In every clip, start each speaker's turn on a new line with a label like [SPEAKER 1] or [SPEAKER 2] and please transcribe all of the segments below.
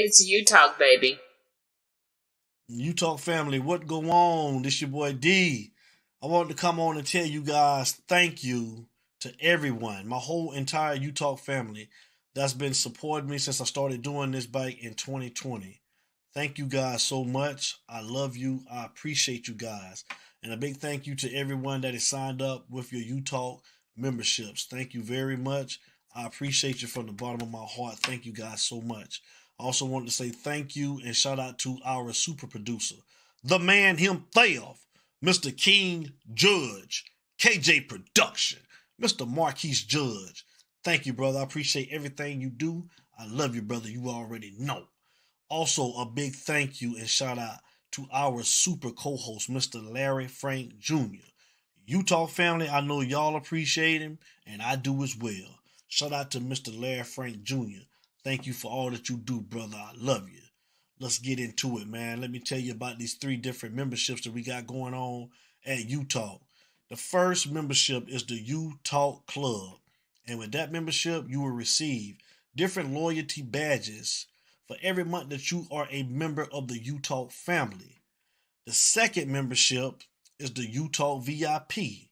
[SPEAKER 1] It's you talk, baby.
[SPEAKER 2] You Talk family, what go on? This your boy D. I wanted to come on and tell you guys thank you to everyone, my whole entire You Talk family that's been supporting me since I started doing this back in 2020. Thank you guys so much. I love you. I appreciate you guys. And a big thank you to everyone that is signed up with your You Talk memberships. Thank you very much. I appreciate you from the bottom of my heart. Thank you guys so much. I also wanted to say thank you and shout out to our super producer, the man himself, Mr. King Judge, KJ Production, Mr. Marquise Judge. Thank you, brother. I appreciate everything you do. I love you, brother. You already know. Also, a big thank you and shout out to our super co-host, Mr. Larry Frank Jr. You Talk family, I know y'all appreciate him, and I do as well. Shout out to Mr. Larry Frank Jr. Thank you for all that you do, brother. I love you. Let's get into it, man. Let me tell you about these 3 different memberships that we got going on at You Talk. The first membership is the You Talk Club. And with that membership, you will receive different loyalty badges for every month that you are a member of the You Talk family. The second membership is the You Talk VIP.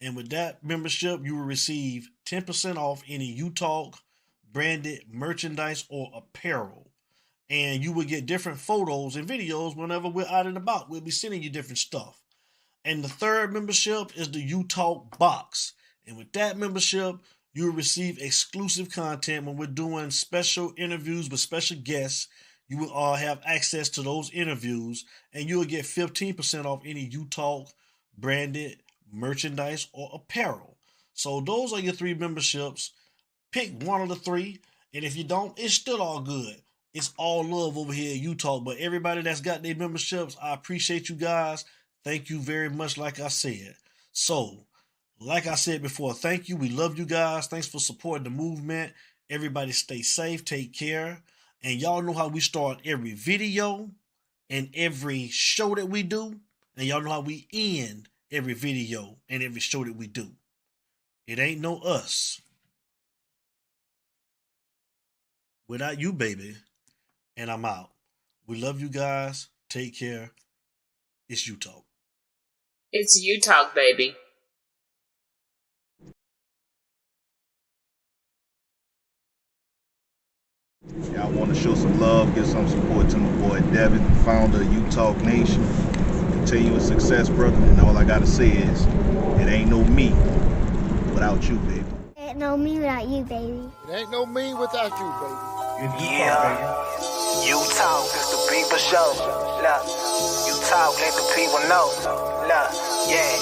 [SPEAKER 2] And with that membership, you will receive 10% off any You Talk branded merchandise or apparel. And you will get different photos and videos whenever we're out and about. We'll be sending you different stuff. And the third membership is the You Talk Box. And with that membership, you will receive exclusive content when we're doing special interviews with special guests. You will have access to those interviews, and you will get 15% off any You Talk branded merchandise or apparel. So those are your 3 memberships. Pick one of the 3, and if you don't, it's still all good. It's all love over here at You Talk, but everybody that's got their memberships, I appreciate you guys. Thank you very much, like I said. So, like I said before, thank you. We love you guys. Thanks for supporting the movement. Everybody stay safe, take care. And y'all know how we start every video and every show that we do. And y'all know how we end every video and every show that we do. It ain't no us without you, baby. And I'm out. We love you guys. Take care. It's You Talk.
[SPEAKER 1] It's you talk, baby.
[SPEAKER 3] Yeah, I want to show some love, give some support to my boy Devin, founder of You Talk Nation. Continuous success, brother. And all I got to say is, it ain't no me without you, baby.
[SPEAKER 4] It ain't no me without you, baby.
[SPEAKER 5] It ain't no me without you, baby.
[SPEAKER 6] Yeah, You Talk, it's the people show. Look, You Talk, let the people know. Look, yeah.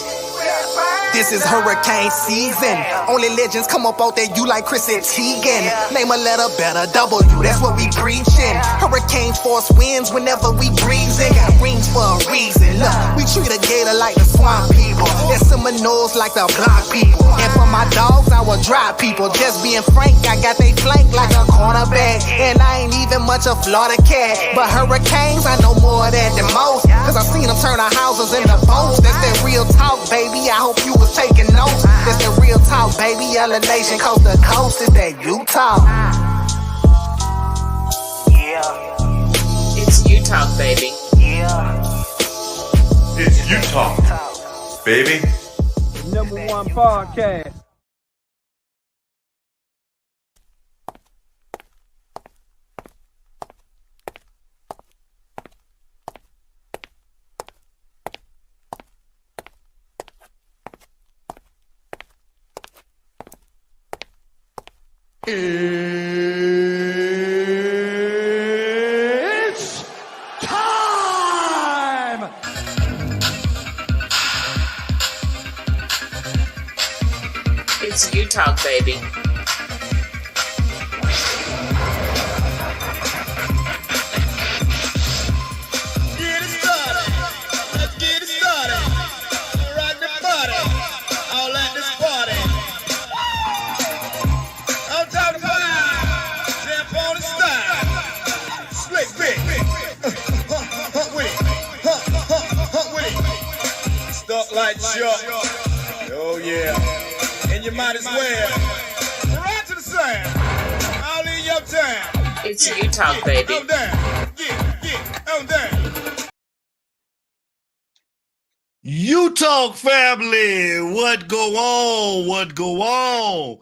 [SPEAKER 6] This is hurricane season. Only legends come up out there, you like Chris and Teigen. Name a letter better, W, that's what we preaching. Hurricanes force winds whenever we breezing. Got rings for a reason. Look, we treat a gator like the swamp people. And Seminoles like the block people. And for my dogs, I will drive people. Just being frank, I got they flank like a cornerback. And I ain't even much a Florida cat. But hurricanes, I know more of that than most. Cause I seen them turn our houses into boats. That's that real talk, baby. I hope you was taking notes. That's the real talk, baby. Yellow Nation, coast to coast. Is that You Talk? Yeah.
[SPEAKER 1] It's you talk, baby.
[SPEAKER 6] Yeah.
[SPEAKER 7] It's You Talk, baby.
[SPEAKER 8] #1 podcast.
[SPEAKER 5] It's time!
[SPEAKER 1] It's you talk, baby.
[SPEAKER 5] Get it started. Let's get it started. Rock the body. All at this party. I'm talking about jump on the style. Slick Vic. Hunt with it. Hunt with it. Stuck like Chuck. Oh yeah. And you might as well. Right to the sound. All in your time.
[SPEAKER 1] It's you talk, baby.
[SPEAKER 5] I'm down. Yeah, I'm down.
[SPEAKER 2] You talk family, what go on? What go on?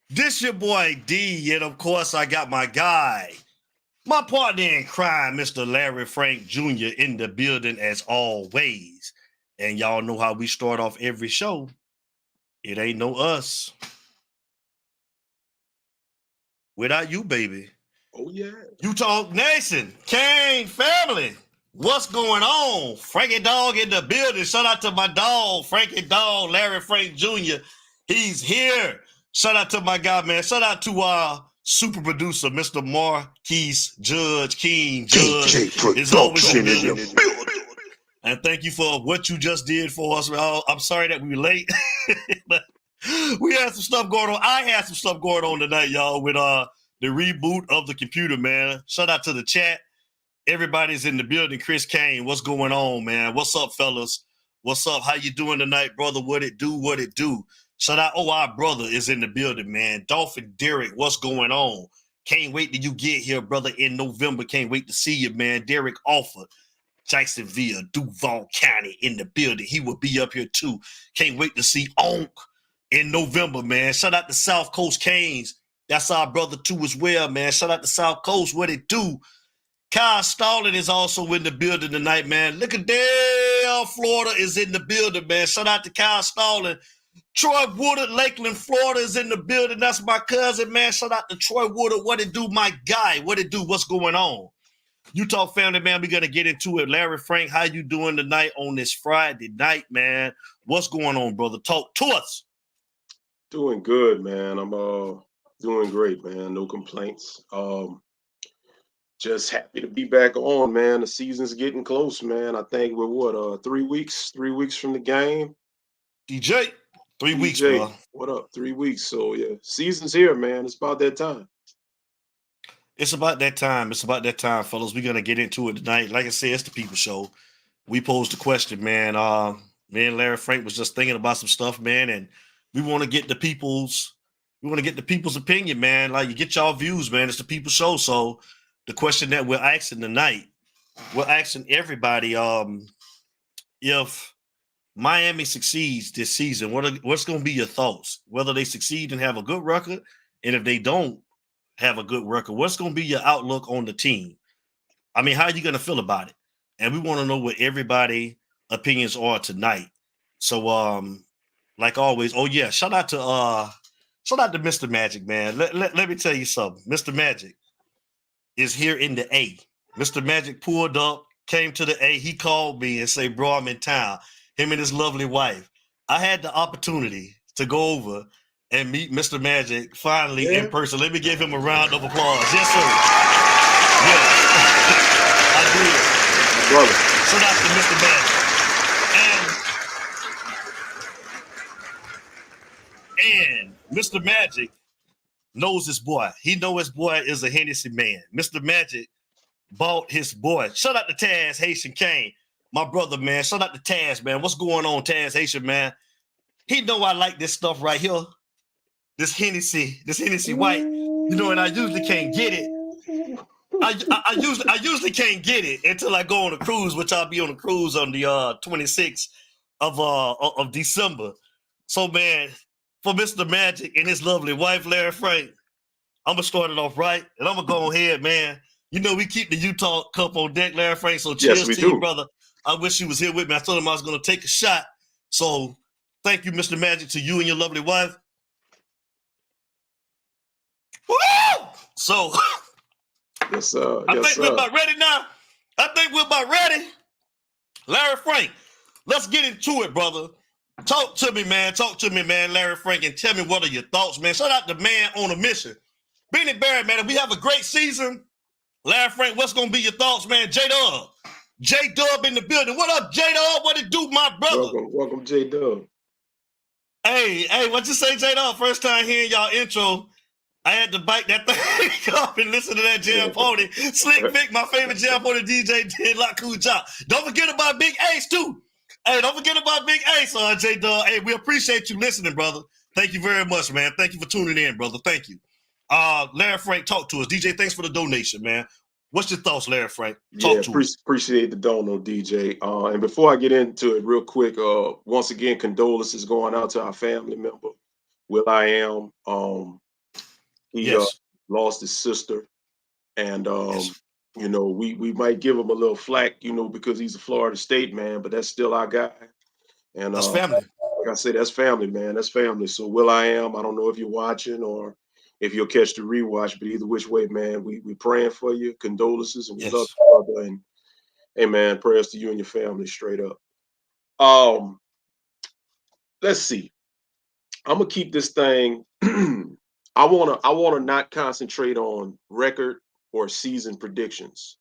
[SPEAKER 2] This your boy D, and of course I got my guy, my partner in crime, Mr. Larry Frank Jr. in the building as always. And y'all know how we start off every show. It ain't no us without you, baby.
[SPEAKER 9] Oh, yeah.
[SPEAKER 2] You Talk Nation, Kane family, what's going on? Frankie Dog in the building. Shout out to my dog, Frankie Dog, Larry Frank Jr. He's here. Shout out to my guy, man. Shout out to our super producer, Mr. Marquise Judge King. Judge is always in the building. And thank you for what you just did for us. I'm sorry that we were late, but we had some stuff going on. I had some stuff going on tonight, y'all, with the reboot of the computer, man. Shout out to the chat. Everybody's in the building. Chris Kane, what's going on, man? What's up, fellas? What's up? How you doing tonight, brother? What it do? What it do? Shout out. Oh, our brother is in the building, man. Dolphin Derek, what's going on? Can't wait till you get here, brother, in November. Can't wait to see you, man. Derek Alford, Jacksonville, Duval County in the building. He will be up here too. Can't wait to see Onk in November, man. Shout out to South Coast Canes. That's our brother too as well, man. Shout out to South Coast. What it do? Kyle Stalling is also in the building tonight, man. Look at Dale, Florida is in the building, man. Shout out to Kyle Stalling. Troy Woodard, Lakeland, Florida is in the building. That's my cousin, man. Shout out to Troy Woodard. What it do, my guy? What it do? What's going on? You Talk family, man. We're going to get into it. Larry Frank, how you doing tonight on this Friday night, man? What's going on, brother? Talk to us.
[SPEAKER 9] Doing good, man. I'm doing great, man. No complaints. Just happy to be back on, man. The season's getting close, man. I think we're what, 3 weeks? 3 weeks from the game.
[SPEAKER 2] DJ, 3 weeks, bro.
[SPEAKER 9] What up? 3 weeks. So yeah, season's here, man. It's about that time.
[SPEAKER 2] It's about that time. It's about that time, fellas. We're gonna get into it tonight. Like I said, it's the people show. We posed the question, man. Me and Larry Frank was just thinking about some stuff, man, and we want to get the people's opinion, man. Like, you get y'all views, man. It's the people show. So the question that we're asking tonight, we're asking everybody, if Miami succeeds this season, what's going to be your thoughts? Whether they succeed and have a good record, and if they don't have a good record, what's going to be your outlook on the team? I mean, how are you going to feel about it? And we want to know what everybody's opinions are tonight. So, like always, oh yeah, shout out to Mr. Magic, man. Let me tell you something. Mr. Magic is here in the A. Mr. Magic pulled up, came to the A. He called me and said, bro, I'm in town. Him and his lovely wife. I had the opportunity to go over and meet Mr. Magic finally in person. Let me give him a round of applause. Yes, sir. Yeah. I did.
[SPEAKER 9] Brother.
[SPEAKER 2] Shout out to Mr. Magic. And Mr. Magic knows his boy. He know his boy is a Hennessy man. Mr. Magic bought his boy. Shout out to Taz Haitian Kane, my brother, man. Shout out to Taz, man. What's going on, Taz Haitian, man? He know I like this stuff right here. This Hennessy white. You know, and I usually can't get it. I usually can't get it until I go on a cruise, which I'll be on a cruise on the 26th of December. So, man, for Mr. Magic and his lovely wife, Larry Frank, I'm going to start it off right, and I'm going to go ahead, man. You know, we keep the Utah Cup on deck, Larry Frank, so cheers to you, brother. I wish you was here with me. I told him I was going to take a shot. So thank you, Mr. Magic, to you and your lovely wife. Woo! So
[SPEAKER 9] yes, sir.
[SPEAKER 2] I think we're about ready now. Larry Frank, let's get into it, brother. Talk to me, man, Larry Frank, and tell me what are your thoughts, man. Shout out to man on a mission. Benny Barry, man, if we have a great season, Larry Frank, what's going to be your thoughts, man? J-Dub in the building. What up, J-Dub? What it do, my brother?
[SPEAKER 9] Welcome, J-Dub.
[SPEAKER 2] Hey, what you say, J-Dub? First time hearing y'all intro, I had to bite that thing up and listen to that Jam Pony. Slick Vic, my favorite Jam Pony DJ, did a lot cool job. Don't forget about Big Ace, too. Hey, don't forget about Big Ace, J-Dub. Hey, we appreciate you listening, brother. Thank you very much, man. Thank you for tuning in, brother. Thank you. Larry Frank, talk to us. DJ, thanks for the donation, man. What's your thoughts, Larry Frank? Talk to us.
[SPEAKER 9] Appreciate the dono, DJ. And before I get into it real quick, once again, condolences going out to our family member, Will.i.am. He lost his sister. And, you know, we might give him a little flack, you know, because he's a Florida State man, but that's still our guy. And
[SPEAKER 2] that's family.
[SPEAKER 9] Like I say, that's family, man. That's family. So Will.i.am, I don't know if you're watching or if you'll catch the rewatch, but either which way, man, we praying for you. Condolences, and we love you, brother. And hey, man, prayers to you and your family, straight up. Let's see. I'm gonna keep this thing. I wanna not concentrate on record or season predictions,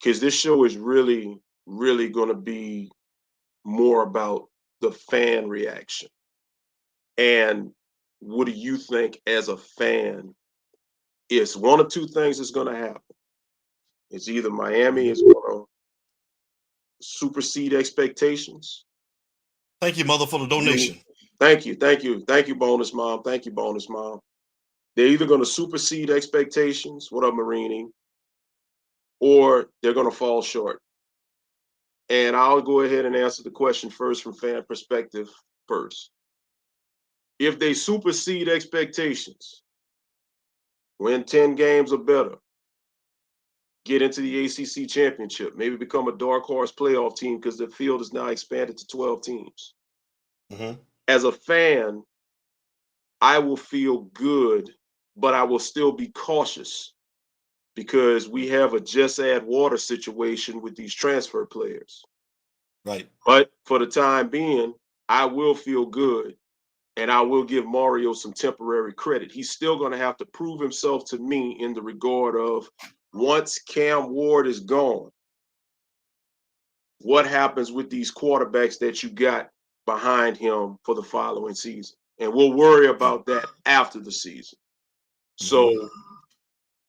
[SPEAKER 9] because this show is really gonna be more about the fan reaction. And what do you think as a fan? It's one of two things that's going to happen. It's either Miami is going to supersede expectations.
[SPEAKER 2] Thank you, mother, for the donation.
[SPEAKER 9] Thank you, bonus mom. Thank you, bonus mom. They're either going to supersede expectations, what up, Marini, or they're going to fall short. And I'll go ahead and answer the question first from fan perspective first. If they supersede expectations, win 10 games or better, get into the ACC championship, maybe become a dark horse playoff team because the field is now expanded to 12 teams. As a fan, I will feel good, but I will still be cautious because we have a just add water situation with these transfer players.
[SPEAKER 2] Right.
[SPEAKER 9] But for the time being, I will feel good. And I will give Mario some temporary credit. He's still going to have to prove himself to me in the regard of once Cam Ward is gone, what happens with these quarterbacks that you got behind him for the following season? And we'll worry about that after the season. So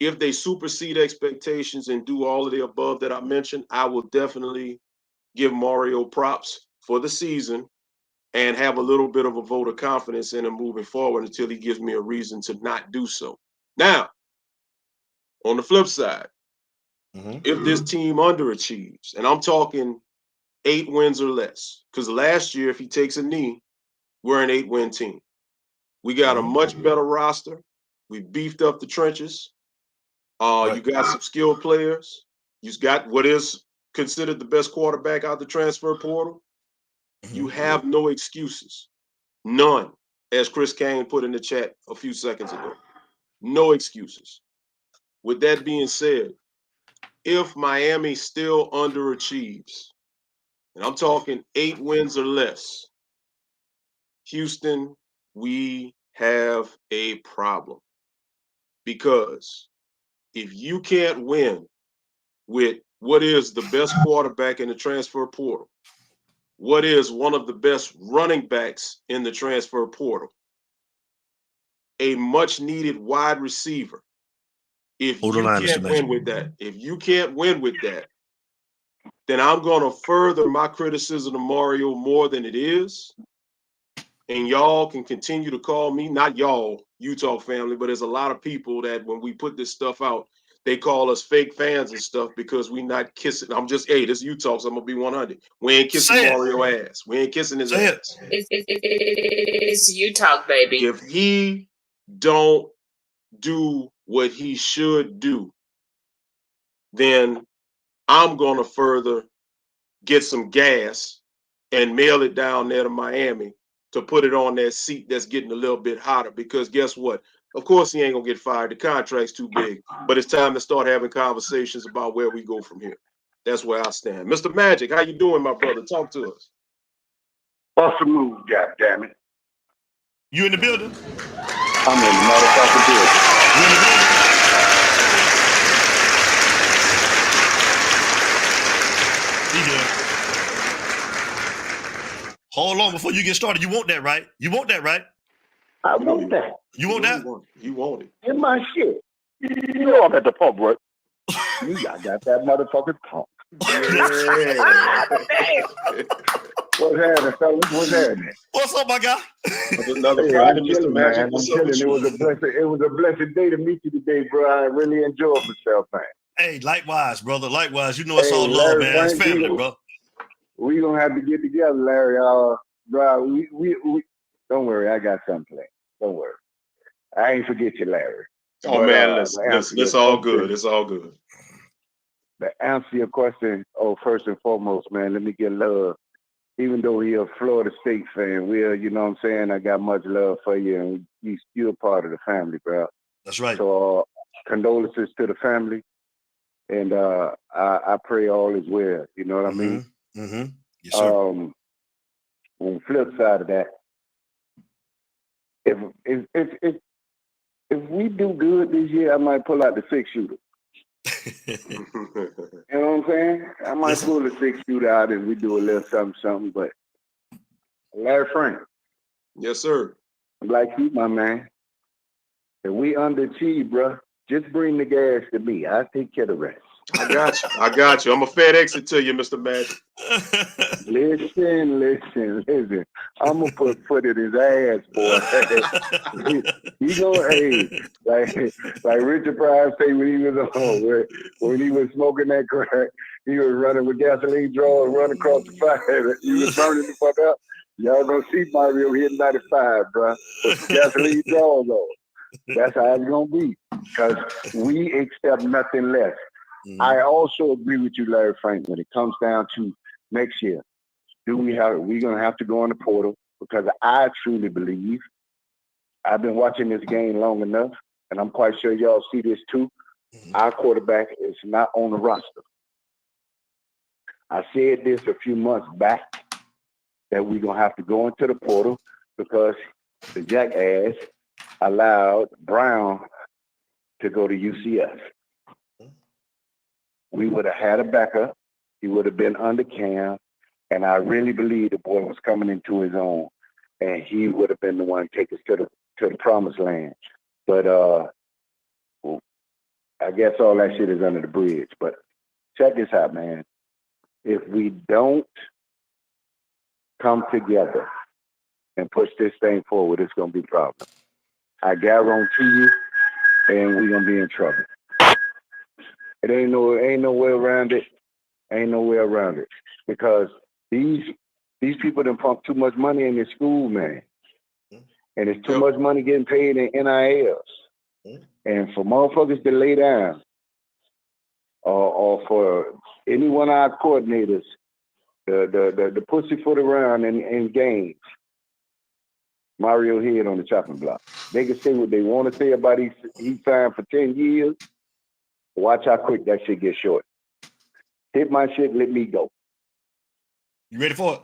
[SPEAKER 9] if they supersede expectations and do all of the above that I mentioned, I will definitely give Mario props for the season and have a little bit of a vote of confidence in him moving forward until he gives me a reason to not do so. Now, on the flip side, if this team underachieves, and I'm talking 8 wins or less, because last year, if he takes a knee, we're an 8-win team. We got a much better roster. We beefed up the trenches. You got some skilled players. You got what is considered the best quarterback out the transfer portal. You have no excuses. None, as Chris Kane put in the chat a few seconds ago. No excuses. With that being said, if Miami still underachieves, and I'm talking 8 wins or less, Houston, we have a problem. Because if you can't win with what is the best quarterback in the transfer portal, what is one of the best running backs in the transfer portal, a much needed wide receiver. If you can't win with that, then I'm going to further my criticism of Mario more than it is. And y'all can continue to call me, not y'all, Utah family, but there's a lot of people that when we put this stuff out, they call us fake fans and stuff because we not kissing. I'm just, hey, this is Utah, so I'm going to be 100. We ain't kissing Mario ass. We ain't kissing his ass.
[SPEAKER 1] It's Utah, baby.
[SPEAKER 9] If he don't do what he should do, then I'm going to further get some gas and mail it down there to Miami to put it on that seat that's getting a little bit hotter. Because guess what? Of course, he ain't going to get fired. The contract's too big. But it's time to start having conversations about where we go from here. That's where I stand. Mr. Magic, how you doing, my brother? Talk to us.
[SPEAKER 10] What's the move, goddammit?
[SPEAKER 2] You in the building?
[SPEAKER 10] I'm in the motherfucking building.
[SPEAKER 2] You in the building? He good. Hold on before you get started. You want that, right? You want that, right?
[SPEAKER 10] I want that.
[SPEAKER 2] You want that?
[SPEAKER 9] You want it.
[SPEAKER 10] In my shit. You know I'm at the pump, right? I got that motherfucking pump. What's happening, fellas? What's happening?
[SPEAKER 2] What's up, my guy?
[SPEAKER 9] Another
[SPEAKER 10] Hey,
[SPEAKER 9] Friday,
[SPEAKER 10] I'm
[SPEAKER 9] Mr.
[SPEAKER 10] chilling,
[SPEAKER 9] Magic.
[SPEAKER 10] man.
[SPEAKER 9] What's
[SPEAKER 10] I'm
[SPEAKER 9] up with
[SPEAKER 10] chilling.
[SPEAKER 9] you?
[SPEAKER 10] It was a blessed day to meet you today, bro. I really enjoyed myself, man.
[SPEAKER 2] Hey, likewise, brother. Likewise. You know it's
[SPEAKER 10] Hey,
[SPEAKER 2] all love,
[SPEAKER 10] Larry
[SPEAKER 2] man. It's
[SPEAKER 10] Frank,
[SPEAKER 2] family, bro.
[SPEAKER 10] we gonna have to get together, Larry. Bro, we don't worry, I got something planned. Don't worry. I ain't forget you, Larry.
[SPEAKER 9] Oh,
[SPEAKER 10] But,
[SPEAKER 9] man, listen, it's all good. It's all good.
[SPEAKER 10] To answer your question, first and foremost, man, let me get love. Even though you're a Florida State fan, you know what I'm saying? I got much love for you, and you're a part of the family, bro.
[SPEAKER 2] That's right.
[SPEAKER 10] So, condolences to the family, and I pray all is well. You know what I mean?
[SPEAKER 2] Mm-hmm. Yes, sir.
[SPEAKER 10] On the flip side of that, if we do good this year, I might pull out the 6-shooter. You know what I'm saying? I might pull the 6-shooter out and we do a little something. But Larry Frank.
[SPEAKER 9] Yes, sir.
[SPEAKER 10] I'm like you, my man. If we underachieve, bro, just bring the gas to me. I'll take care of the rest.
[SPEAKER 9] I got you. I'm a FedEx it to you, Mr. Magic.
[SPEAKER 10] Listen. I'm gonna put foot in his ass, boy. He gonna, like Richard Pryor say when he was smoking that crack, he was running with gasoline draw and running across the fire. He was burning the fuck up. Y'all gonna see Mario hitting 95, bro. With the gasoline draws on. That's how it's gonna be. Because we accept nothing less. I also agree with you, Larry Frank, when it comes down to next year. We're going to have to go on the portal because I truly believe I've been watching this game long enough, and I'm quite sure y'all see this too. Our quarterback is not on the roster. I said this a few months back that we're going to have to go into the portal because the jackass allowed Brown to go to UCF. We would have had a backup. He would have been under Cam. And I really believe the boy was coming into his own. And he would have been the one to take us to the promised land. But I guess all that shit is under the bridge. But check this out, man. If we don't come together and push this thing forward, it's going to be a problem. I guarantee you, and we're going to be in trouble. It ain't no way around it. Ain't no way around it. Because these people done pump too much money in this school, man. And it's too much money getting paid in NILs. And for motherfuckers to lay down, or for any one of our coordinators, the pussyfoot around in games, Mario Head on the chopping block. They can say what they want to say about he signed for 10 years. Watch how quick that shit gets short. Hit my shit, let me go.
[SPEAKER 2] You ready for it?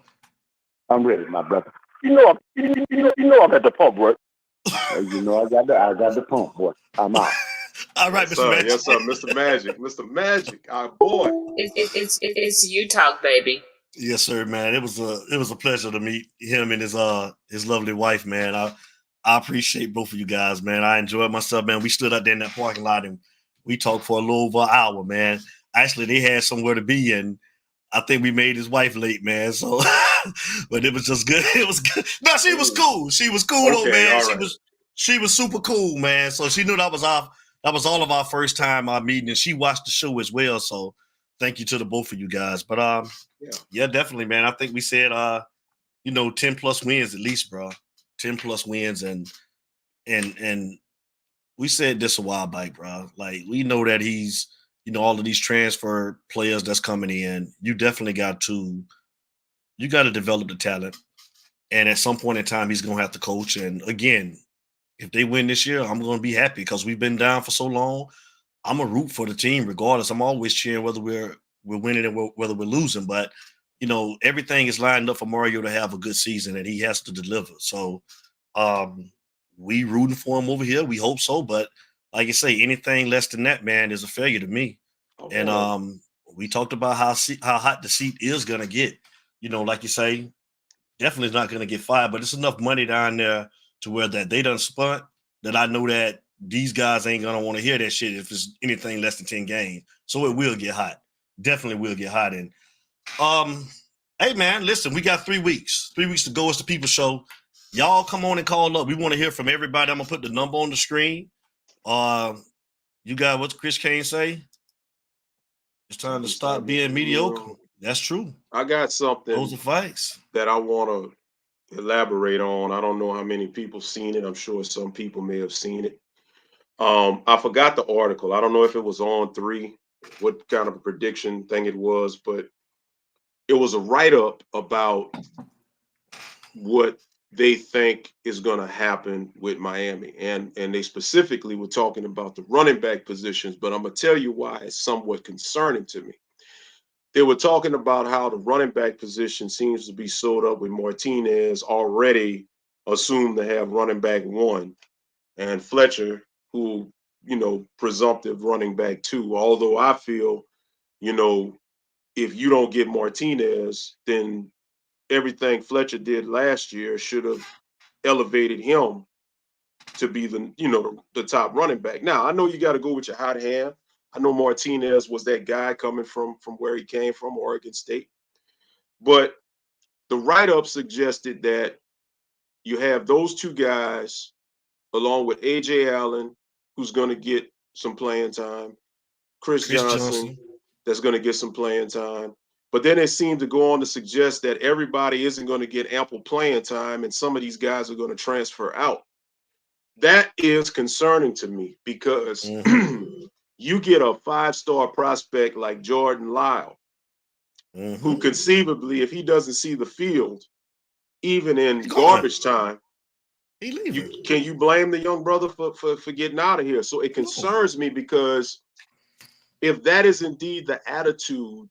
[SPEAKER 10] I'm ready, my brother. You know I'm at the pump, right? You know I got the pump, boy. I'm out.
[SPEAKER 2] All right, Mr. Magic.
[SPEAKER 9] Yes, sir, Mr. Magic. Mr. Magic, our boy.
[SPEAKER 1] It's you talk, baby.
[SPEAKER 2] Yes, sir, man. It was a pleasure to meet him and his lovely wife, man. I appreciate both of you guys, man. I enjoyed myself, man. We stood out there in that parking lot and we talked for a little over an hour, man. Actually, they had somewhere to be, and I think we made his wife late, man. So, but it was just good. It was good. No, she was cool. She was cool, though, man. Right. She was super cool, man. So she knew that was all of our first time meeting, and she watched the show as well. So, thank you to the both of you guys. But yeah, definitely, man. I think we said 10 plus wins at least, bro. 10 plus wins, and we said this a while back, bro. Like, we know that he's, all of these transfer players that's coming in, you definitely got to develop the talent. And at some point in time, he's going to have to coach. And again, if they win this year, I'm going to be happy because we've been down for so long. I'm a root for the team regardless. I'm always cheering whether we're winning and whether we're losing. But, everything is lined up for Mario to have a good season and he has to deliver. So we rooting for him over here. We hope so. But like I say, anything less than that, man, is a failure to me. Okay. And we talked about how hot the seat is going to get. Like you say, definitely not going to get fired, but it's enough money down there to where that they done spent that I know that these guys ain't going to want to hear that shit if it's anything less than 10 games. So it will get hot. Definitely will get hot. And Hey, man, listen, we got 3 weeks. 3 weeks to go. It's the People Show. Y'all come on and call up. We want to hear from everybody. I'm going to put the number on the screen. You got what Chris Kane say? It's time to stop being mediocre. That's true.
[SPEAKER 9] I got something.
[SPEAKER 2] Those are facts
[SPEAKER 9] that I want to elaborate on. I don't know how many people seen it. I'm sure some people may have seen it. I forgot the article. I don't know if it was on 3, what kind of a prediction thing it was, but it was a write-up about what they think is going to happen with Miami. And they specifically were talking about the running back positions, but I'm going to tell you why it's somewhat concerning to me. They were talking about how the running back position seems to be sold up with Martinez already assumed to have running back 1 and Fletcher, who, presumptive running back 2. Although I feel, if you don't get Martinez, then everything Fletcher did last year should have elevated him to be the top running back. Now, I know you got to go with your hot hand. I know Martinez was that guy coming from where he came from, Oregon State. But the write-up suggested that you have those 2 guys along with A.J. Allen, who's going to get some playing time, Chris Johnson, that's going to get some playing time. But then it seemed to go on to suggest that everybody isn't going to get ample playing time and some of these guys are going to transfer out. That is concerning to me because you get a 5-star prospect like Jordan Lyle, who conceivably, if he doesn't see the field, even in garbage time, can you blame the young brother for getting out of here? So it concerns me because if that is indeed the attitude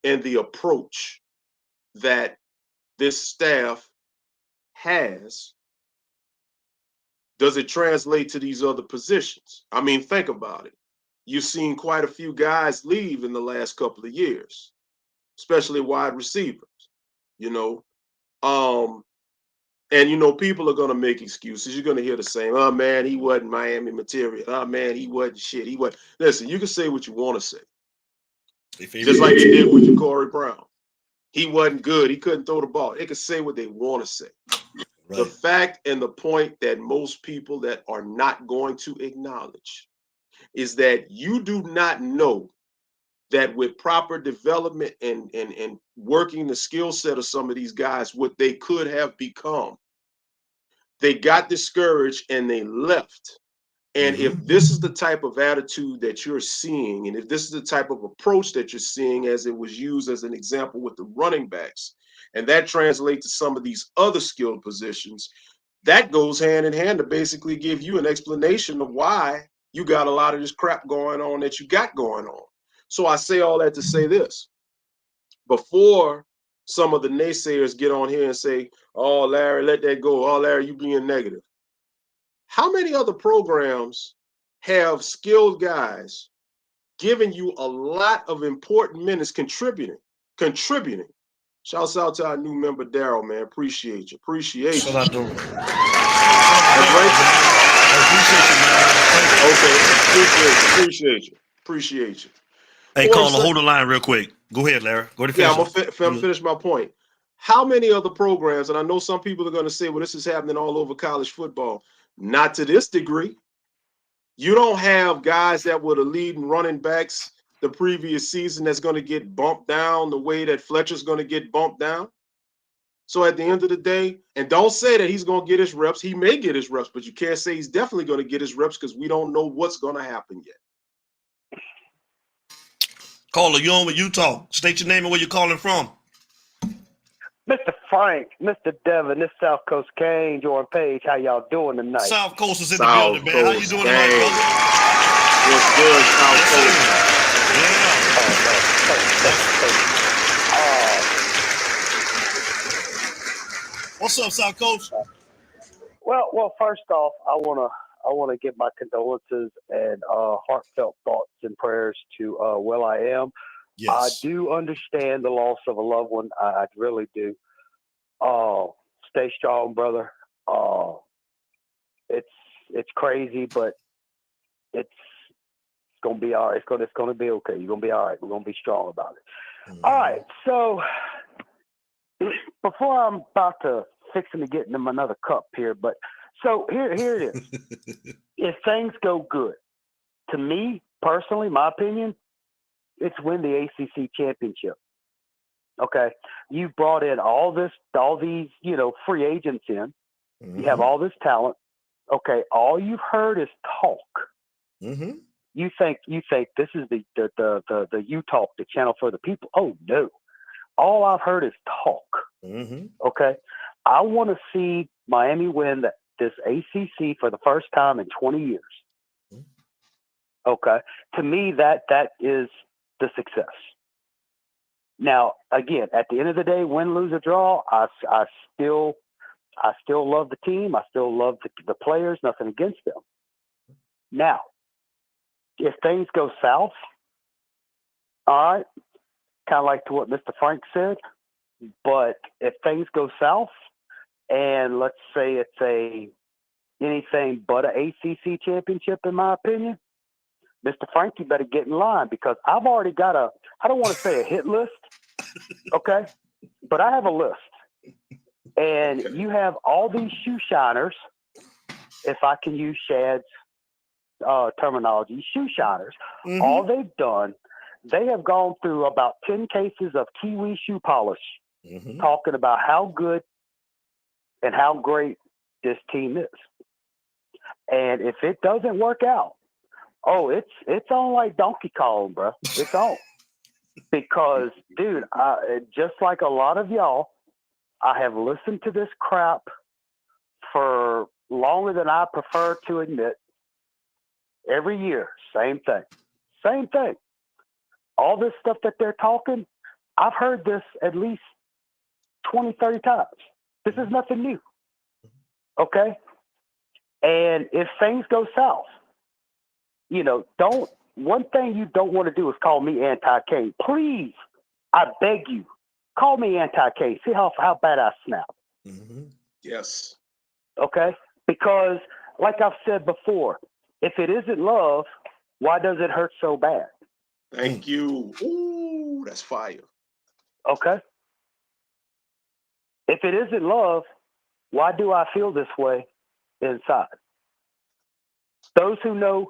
[SPEAKER 9] and the approach that this staff has, does it translate to these other positions? I mean, think about it. You've seen quite a few guys leave in the last couple of years, especially wide receivers, And, people are going to make excuses. You're going to hear the same, oh, man, he wasn't Miami material. Oh, man, he wasn't shit. He wasn't. Listen, you can say what you want to say. Just like they did with Ja'Cory Brown. He wasn't good. He couldn't throw the ball. They can say what they want to say. Right. The fact and the point that most people that are not going to acknowledge is that you do not know that with proper development and working the skill set of some of these guys, what they could have become, they got discouraged and they left. And if this is the type of attitude that you're seeing, and if this is the type of approach that you're seeing as it was used as an example with the running backs, and that translates to some of these other skilled positions, that goes hand in hand to basically give you an explanation of why you got a lot of this crap going on that you got going on. So I say all that to say this. Before some of the naysayers get on here and say, oh, Larry, let that go. Oh, Larry, you being negative. How many other programs have skilled guys giving you a lot of important minutes contributing? Shouts out to our new member, Daryl, man. Appreciate you.
[SPEAKER 2] Shout out to him.
[SPEAKER 9] Okay. Appreciate you.
[SPEAKER 2] Hey, caller, hold the line real quick. Go ahead, Larry. Go to finish.
[SPEAKER 9] Yeah, I'm gonna finish my point. How many other programs, and I know some people are going to say, well, this is happening all over college football. Not to this degree. You don't have guys that were the leading running backs the previous season that's going to get bumped down the way that Fletcher's going to get bumped down. So at the end of the day, and don't say that he's going to get his reps. He may get his reps, but you can't say he's definitely going to get his reps because we don't know what's going to happen yet.
[SPEAKER 2] Caller, you on with Utah. State your name and where you're calling from.
[SPEAKER 11] Mr. Frank, Mr. Devin, this South Coast Kane, Jordan Page, how y'all doing tonight?
[SPEAKER 2] South Coast is in the building, man. How you doing tonight, brother?
[SPEAKER 9] What's good, South Coast?
[SPEAKER 2] Yeah. What's up, South Coast?
[SPEAKER 11] Well, first off, I wanna give my condolences and heartfelt thoughts and prayers to Will.i.am. Yes. I do understand the loss of a loved one. I really do. Stay strong, brother. It's crazy, but it's gonna be all right. It's gonna be okay. You're gonna be all right. We're gonna be strong about it. Mm-hmm. All right. So before I'm about to fixing to get them another cup here, but so here it is. If things go good, to me personally, my opinion, it's win the ACC championship. Okay, you've brought in all these, free agents in. Mm-hmm. You have all this talent. Okay, all you've heard is talk. Mm-hmm. You think this is the U-Talk, the channel for the people? Oh no, all I've heard is talk. Mm-hmm. Okay, I want to see Miami win this ACC for the first time in 20 years. Mm-hmm. Okay, to me that is the success. Now, again, at the end of the day, win, lose, or draw, I still love the team. I still love the players. Nothing against them. Now, if things go south, all right, kind of like to what Mr. Frank said. But if things go south, and let's say it's anything but an ACC championship, in my opinion, Mr. Frank, you better get in line, because I've already got I don't want to say a hit list, okay, but I have a list. And you have all these shoe shiners, if I can use Shad's terminology, shoe shiners. Mm-hmm. All they've done, they have gone through about 10 cases of Kiwi shoe polish, mm-hmm. talking about how good and how great this team is. And if it doesn't work out, it's on like Donkey Kong, bro. It's on. Because, dude, just like a lot of y'all, I have listened to this crap for longer than I prefer to admit. Every year, same thing. Same thing. All this stuff that they're talking, I've heard this at least 20, 30 times. This is nothing new. Okay? And if things go south, one thing you don't want to do is call me anti-K. Please, I beg you, call me anti-K. See how bad I snap.
[SPEAKER 9] Mm-hmm. Yes.
[SPEAKER 11] Okay? Because, like I've said before, if it isn't love, why does it hurt so bad?
[SPEAKER 9] Thank you. Ooh, that's fire.
[SPEAKER 11] Okay? If it isn't love, why do I feel this way inside? Those who know.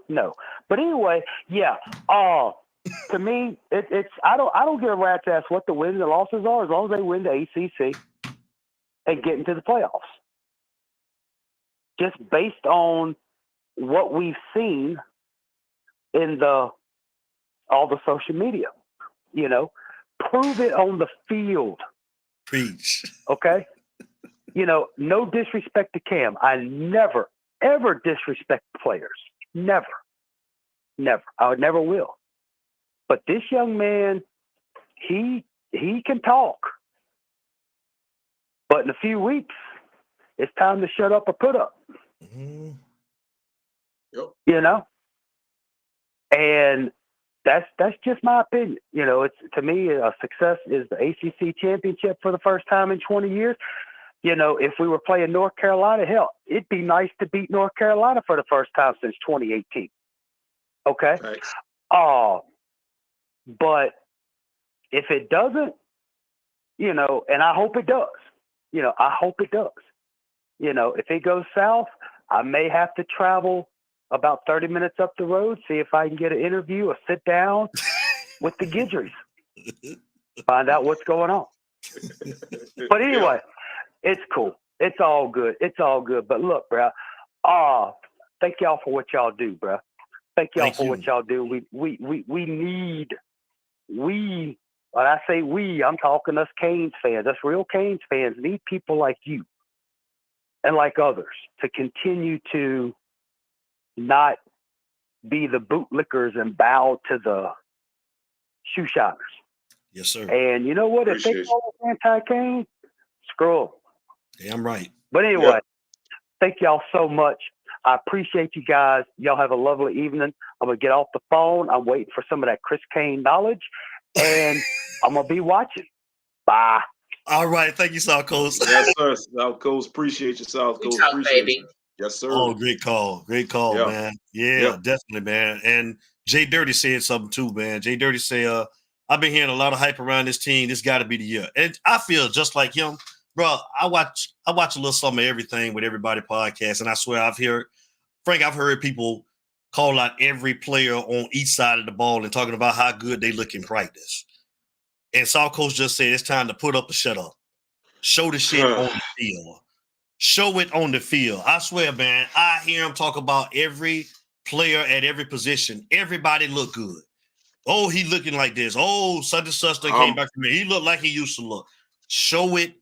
[SPEAKER 11] But anyway, yeah. To me, it's I don't give a rat's ass what the wins and losses are, as long as they win the ACC and get into the playoffs. Just based on what we've seen in all the social media, prove it on the field.
[SPEAKER 2] Preach.
[SPEAKER 11] Okay. No disrespect to Cam. I never, ever disrespect players. Never. I never will. But this young man, he can talk. But in a few weeks, it's time to shut up or put up.
[SPEAKER 9] Mm-hmm. Yep.
[SPEAKER 11] And that's just my opinion. It's, to me, a success is the ACC championship for the first time in 20 years. If we were playing North Carolina, hell, it'd be nice to beat North Carolina for the first time since 2018. Okay?
[SPEAKER 9] Thanks.
[SPEAKER 11] But if it doesn't, and I hope it does, I hope it does. If it goes south, I may have to travel about 30 minutes up the road, see if I can get an interview or sit down with the Guidries. Find out what's going on. But anyway, it's cool. It's all good. But look, bro, thank y'all for what y'all do, bro. Thank y'all for what y'all do. We need, when I say we, I'm talking us Canes fans. Us real Canes fans need people like you and like others to continue to not be the bootlickers and bow to the shoe shiners.
[SPEAKER 2] Yes, sir.
[SPEAKER 11] And you know what? If they call us anti-Cane, screw them.
[SPEAKER 2] Damn right.
[SPEAKER 11] But anyway, thank y'all so much. I appreciate you guys. Y'all have a lovely evening. I'm going to get off the phone. I'm waiting for some of that Chris Kane knowledge, and I'm going to be watching. Bye.
[SPEAKER 2] All right. Thank you, South Coast.
[SPEAKER 9] Yes, sir. South Coast. Appreciate you, South Coast. Appreciate you. Yes, sir.
[SPEAKER 2] Oh, great call. Great call, man. Yeah, definitely, man. And Jay Dirty said something too, man. Jay Dirty said, I've been hearing a lot of hype around this team. This got to be the year. And I feel just like him. Bro, I watch a little something of everything with everybody podcast, and I swear I've heard people call out every player on each side of the ball and talking about how good they look in practice. And South Coast just said it's time to put up or shut up. Show the shit on the field. Show it on the field. I swear, man, I hear him talk about every player at every position. Everybody look good. Oh, he looking like this. Oh, such and such that came back from me. He looked like he used to look. Show it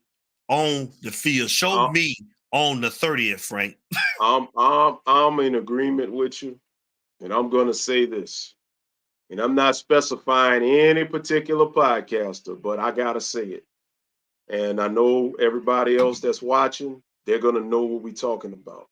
[SPEAKER 2] on the field. Show me on the 30th, Frank.
[SPEAKER 9] I'm in agreement with you, and I'm going to say this, and I'm not specifying any particular podcaster, but I got to say it. And I know everybody else that's watching, they're going to know what we're talking about.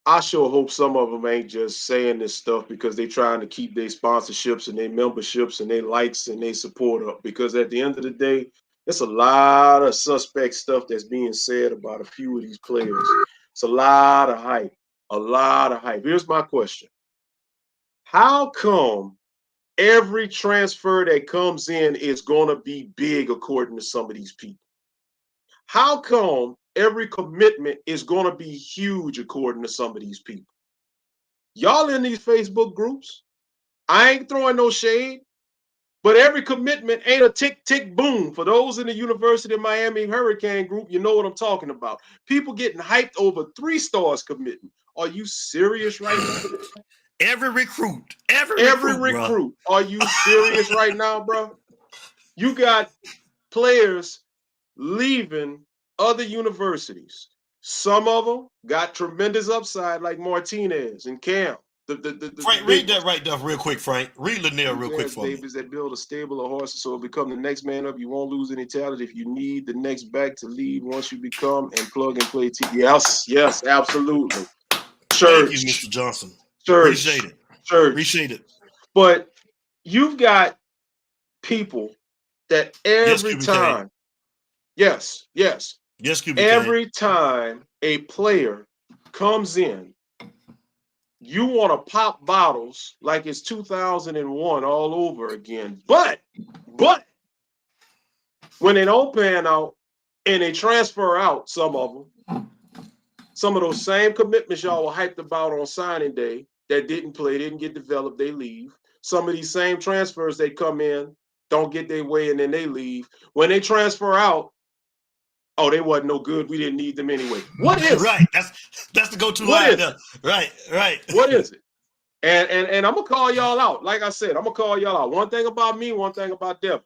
[SPEAKER 9] I sure hope some of them ain't just saying this stuff because they're trying to keep their sponsorships and their memberships and their likes and their support up. Because at the end of the day, it's a lot of suspect stuff that's being said about a few of these players. It's a lot of hype. A lot of hype. Here's my question. How come every transfer that comes in is going to be big according to some of these people? How come every commitment is going to be huge according to some of these people? Y'all in these Facebook groups, I ain't throwing no shade, but every commitment ain't a tick, tick, boom. For those in the University of Miami Hurricane group, you know what I'm talking about. People getting hyped over 3 stars committing. Are you serious right now?
[SPEAKER 2] Every recruit.
[SPEAKER 9] Are you serious right now, bro? You got players leaving other universities. Some of them got tremendous upside, like Martinez and Cam.
[SPEAKER 2] Frank, read that right there real quick, Frank. Read Lanier real quick for me.
[SPEAKER 9] That build a stable of horses so it become the next man up. You won't lose any talent if you need the next back to lead once you become and plug and play team. Yes, absolutely. Church.
[SPEAKER 2] Thank you, Mr. Johnson.
[SPEAKER 9] Church.
[SPEAKER 2] Appreciate it.
[SPEAKER 9] But you've got people that every time, every time a player comes in, you want to pop bottles like it's 2001 all over again. But when they don't pan out and they transfer out, some of those same commitments y'all were hyped about on signing day that didn't play, didn't get developed, they leave. Some of these same transfers, they come in, don't get their way, and then they leave. When they transfer out, oh, they wasn't no good. We didn't need them anyway. What is
[SPEAKER 2] right? That's the go-to line. Right.
[SPEAKER 9] What is it? And I'm gonna call y'all out. Like I said, I'm gonna call y'all out. One thing about me, one thing about them.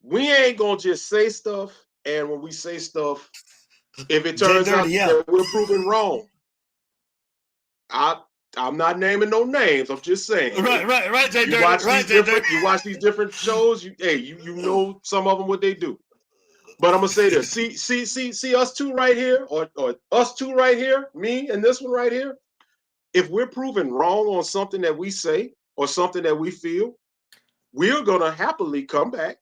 [SPEAKER 9] We ain't gonna just say stuff, and when we say stuff, if it turns out that we're proven wrong, I'm not naming no names. I'm just saying.
[SPEAKER 2] Right.
[SPEAKER 9] You watch these different shows. You know some of them what they do. But I'm gonna say this. See us two right here, or us two right here, me and this one right here. If we're proven wrong on something that we say or something that we feel, we're gonna happily come back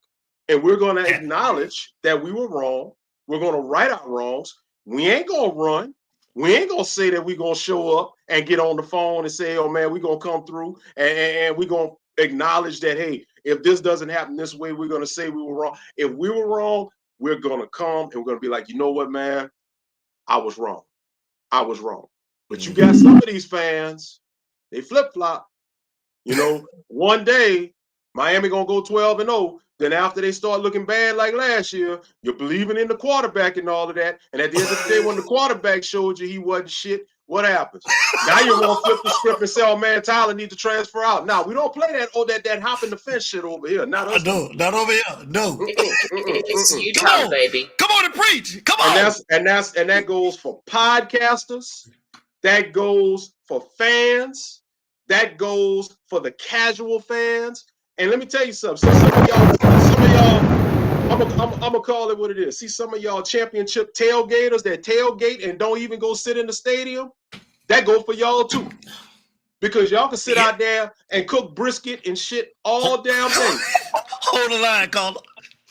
[SPEAKER 9] and we're gonna acknowledge that we were wrong. We're gonna right our wrongs. We ain't gonna run. We ain't gonna say that we're gonna show up and get on the phone and say, oh man, we're gonna come through and we're gonna acknowledge that, hey, if this doesn't happen this way, we're gonna say we were wrong. If we were wrong, we're gonna come and we're gonna be like, you know what, man, I was wrong. But you got some of these fans, they flip-flop. You know, one day Miami gonna go 12-0. Then after they start looking bad like last year, you're believing in the quarterback and all of that. And at the end of the day, when the quarterback showed you he wasn't shit, what happens? Now you want to flip the script and say, oh man, Tyler needs to transfer out. Now we don't play that hopping the fence shit over here. Not us.
[SPEAKER 2] No, not over here. No.
[SPEAKER 1] It's Utah, baby.
[SPEAKER 2] Come on and preach. Come on.
[SPEAKER 9] And that goes for podcasters. That goes for fans. That goes for the casual fans. And let me tell you something. See, some of y'all, I'm gonna call it what it is. See, some of y'all championship tailgaters that tailgate and don't even go sit in the stadium. That go for y'all too, because y'all can sit out there and cook brisket and shit all damn day.
[SPEAKER 2] Hold the line, caller.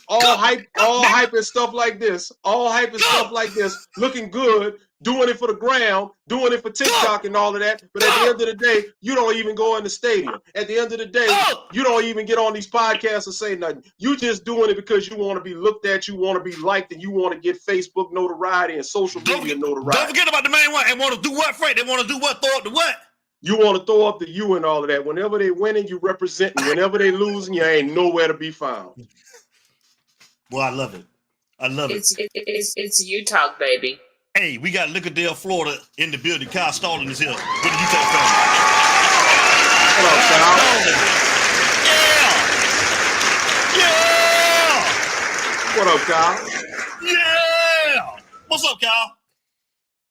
[SPEAKER 9] All hype and stuff like this. All hype and stuff like this, looking good. doing it for the ground, doing it for TikTok and all of that. But at the end of the day, you don't even go in the stadium. At the end of the day, you don't even get on these podcasts and say nothing. You just doing it because you want to be looked at, you want to be liked, and you want to get Facebook notoriety and social media notoriety.
[SPEAKER 2] Don't forget about the main one. And want to do what, Frank? They want to do what? Throw up the what?
[SPEAKER 9] You want to throw up the you and all of that. Whenever they winning, you representing. Whenever they losing, you ain't nowhere to be found.
[SPEAKER 2] Well, I love it. I love it.
[SPEAKER 1] It's you talk, baby.
[SPEAKER 2] Hey, we got Lickerdale, Florida in the building. Kyle Stalling is here with the Utah family.
[SPEAKER 9] What up, Kyle?
[SPEAKER 2] Yeah!
[SPEAKER 9] What up, Kyle?
[SPEAKER 2] Yeah! What's up, Kyle?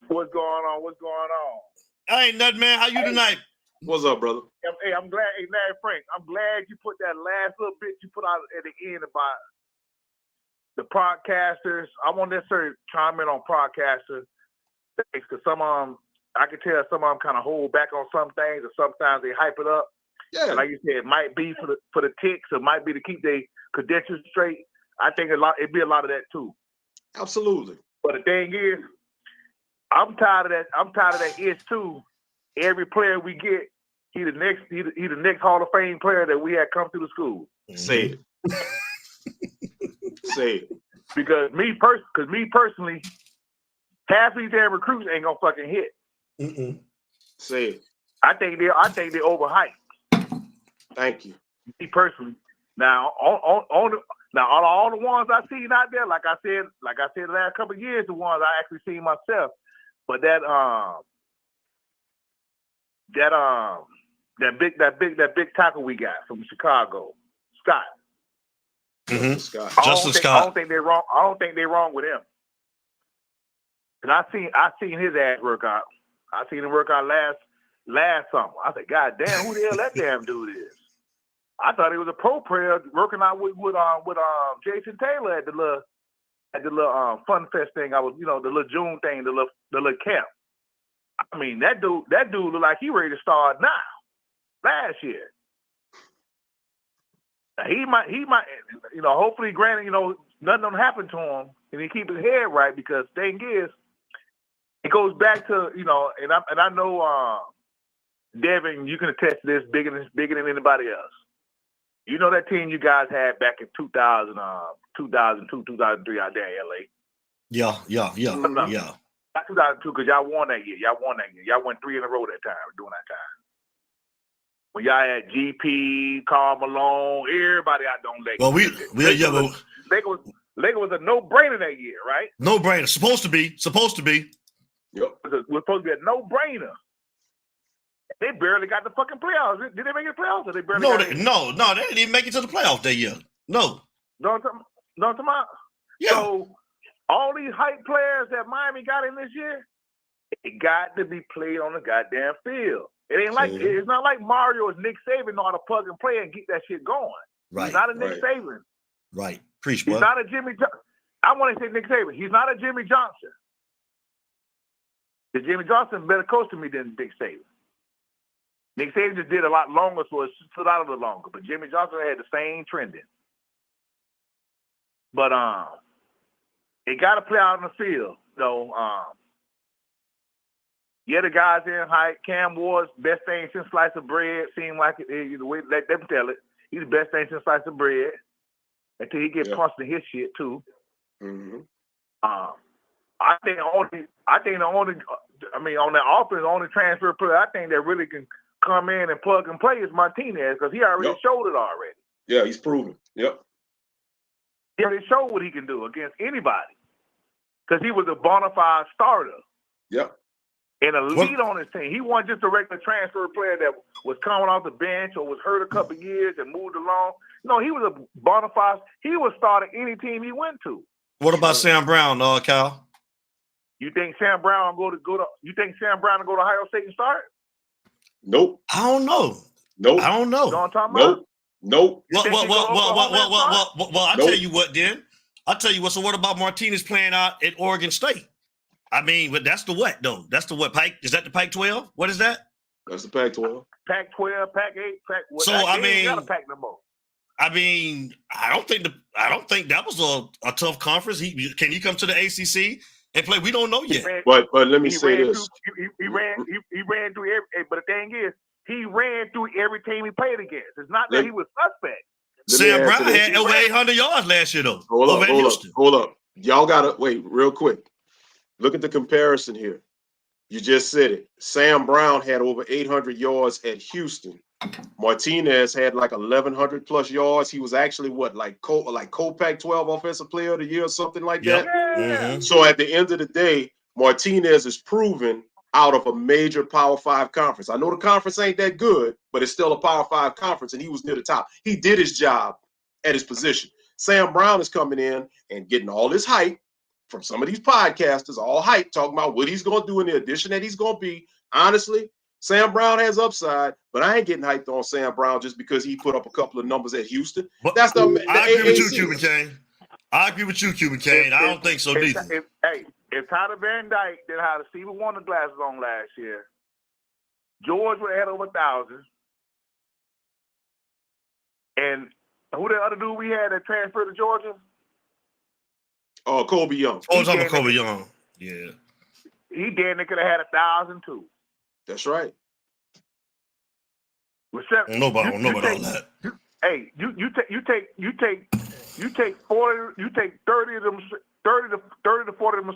[SPEAKER 12] What's going on? What's going on?
[SPEAKER 2] Ain't nothing, man. How you tonight?
[SPEAKER 9] What's up, brother?
[SPEAKER 12] Hey, I'm glad. Hey, Larry Frank, I'm glad you put that last little bit you put out at the end about the podcasters. I won't necessarily chime in on podcasters because some of them, I can tell some of them kind of hold back on some things, and sometimes they hype it up.
[SPEAKER 9] Yeah.
[SPEAKER 12] Like you said, it might be for the ticks, it might be to keep their credentials straight. I think it'd be a lot of that too.
[SPEAKER 9] Absolutely.
[SPEAKER 12] But the thing is, I'm tired of that. I'm tired of that itch too. Every player we get, he the next Hall of Fame player that we had come through the school.
[SPEAKER 9] Say it. Say it.
[SPEAKER 12] Because me personally, half these damn recruits ain't gonna fucking hit.
[SPEAKER 9] Say it.
[SPEAKER 12] I think they're overhyped.
[SPEAKER 9] Thank you.
[SPEAKER 12] Me personally. Now on all the ones I seen out there, like I said the last couple of years, the ones I actually seen myself. But that big tackle we got from Chicago, Scott.
[SPEAKER 9] Scott.
[SPEAKER 2] Justin Scott.
[SPEAKER 12] I don't think they're wrong. I don't think they're wrong with him. And I seen his ass work out. I seen him work out last summer. I said, God damn, who the hell that damn dude is? I thought he was a pro player working out with Jason Taylor at the little fun fest thing. I was, the little June thing, the little camp. I mean, that dude looked like he ready to start now. Last year. He might, hopefully, granted, nothing don't happen to him, and he keep his head right, because the thing is, it goes back to, and I know, Devin, you can attest to this bigger than anybody else. You know that team you guys had back in 2000, 2002, 2003 out there in LA?
[SPEAKER 2] Yeah.
[SPEAKER 12] Not 2002, because y'all won that year. Y'all won 3 in a row that time, during that time. When y'all had GP, Karl Malone, everybody out there on Lakers.
[SPEAKER 2] Well,
[SPEAKER 12] Lakers was a no-brainer that year, right?
[SPEAKER 2] No-brainer. Supposed to be.
[SPEAKER 9] Yep.
[SPEAKER 12] It was supposed to be a no-brainer. They barely got the fucking playoffs. Did they make it playoffs? Or they barely
[SPEAKER 2] No, they didn't even make it to the playoffs that year. No.
[SPEAKER 12] No, tomorrow.
[SPEAKER 2] Yeah.
[SPEAKER 12] So all these hype players that Miami got in this year, it got to be played on the goddamn field. It ain't like it's not like Mario or Nick Saban know how to plug and play and keep that shit going.
[SPEAKER 2] Right.
[SPEAKER 12] He's not a Nick Saban.
[SPEAKER 2] Right. Preach,
[SPEAKER 12] He's
[SPEAKER 2] boy.
[SPEAKER 12] not a Jimmy. I want to say Nick Saban. He's not a Jimmy Johnson. The Jimmy Johnson better coach to me than Nick Saban. Nick Saban just did a lot longer, so it stood out a little longer. But Jimmy Johnson had the same trending. But it got to play out on the field. So the guys in height. Cam Ward's best thing since sliced of bread. Seemed like it. Let them tell it. He's the best thing since sliced of bread. Until he gets punched in his shit too.
[SPEAKER 9] Mm-hmm.
[SPEAKER 12] I think on the offense, the only transfer player I think that really can come in and plug and play is Martinez, because he already showed it already.
[SPEAKER 9] Yeah, he's proven. Yep.
[SPEAKER 12] He already showed what he can do against anybody, because he was a bona fide starter.
[SPEAKER 9] Yep.
[SPEAKER 12] And a lead on his team. He wasn't just a regular transfer player that was coming off the bench or was hurt a couple of years and moved along. No, he was a bona fide. He was starting any team he went to.
[SPEAKER 2] What about Sam Brown, Kyle?
[SPEAKER 12] You think Sam Brown will go to Ohio State and start?
[SPEAKER 9] Nope.
[SPEAKER 2] I don't know.
[SPEAKER 9] Nope.
[SPEAKER 2] I don't know.
[SPEAKER 12] You know what I'm talking about?
[SPEAKER 9] Nope.
[SPEAKER 2] Well, I'll tell you what then. I'll tell you what. So what about Martinez playing out at Oregon State? I mean, but that's the what, though? That's the what, Pac? Is that the Pac-12? What is that?
[SPEAKER 9] That's the Pac-12.
[SPEAKER 12] Pac-12, Pac-8, Pac-12.
[SPEAKER 2] So, I mean,
[SPEAKER 12] got a Pac no more.
[SPEAKER 2] I mean, I don't think that was a tough conference. Can he come to the ACC They play. We don't know yet.
[SPEAKER 9] But let me say this.
[SPEAKER 12] He ran through every. But the thing is, he ran through every team he played against. It's not that he was suspect.
[SPEAKER 2] Sam Brown had over 800 yards last year, though.
[SPEAKER 9] Hold up. Y'all gotta wait real quick. Look at the comparison here. You just said it. Sam Brown had over 800 yards at Houston. Martinez had like 1,100 plus yards. He was actually like Pac-12 Offensive Player of the Year or something like that.
[SPEAKER 2] Mm-hmm.
[SPEAKER 9] So at the end of the day, Martinez is proven out of a major Power 5 conference. I know the conference ain't that good, but it's still a Power 5 conference, and he was near the top. He did his job at his position. Sam Brown is coming in and getting all this hype from some of these podcasters, all hype, talking about what he's going to do in the addition that he's going to be. Honestly, Sam Brown has upside, but I ain't getting hyped on Sam Brown just because he put up a couple of numbers at Houston.
[SPEAKER 2] But
[SPEAKER 9] that's the
[SPEAKER 2] I agree with you,
[SPEAKER 9] AAC.
[SPEAKER 2] Cuban Kane. I agree with you, Cuban Kane. I don't think so neither.
[SPEAKER 12] If Tyler Van Dyke did have the Stevie Wonder glasses on last year, George would have had over 1,000. And who the other dude we had that transferred to Georgia?
[SPEAKER 9] Oh, Kobe Young.
[SPEAKER 2] Oh, I'm talking Kobe Young. Yeah.
[SPEAKER 12] He damn near could have had 1,000 too.
[SPEAKER 9] That's right.
[SPEAKER 2] Nobody all that.
[SPEAKER 12] Hey, you take 40, you take 30 of them, 30 to 40 of them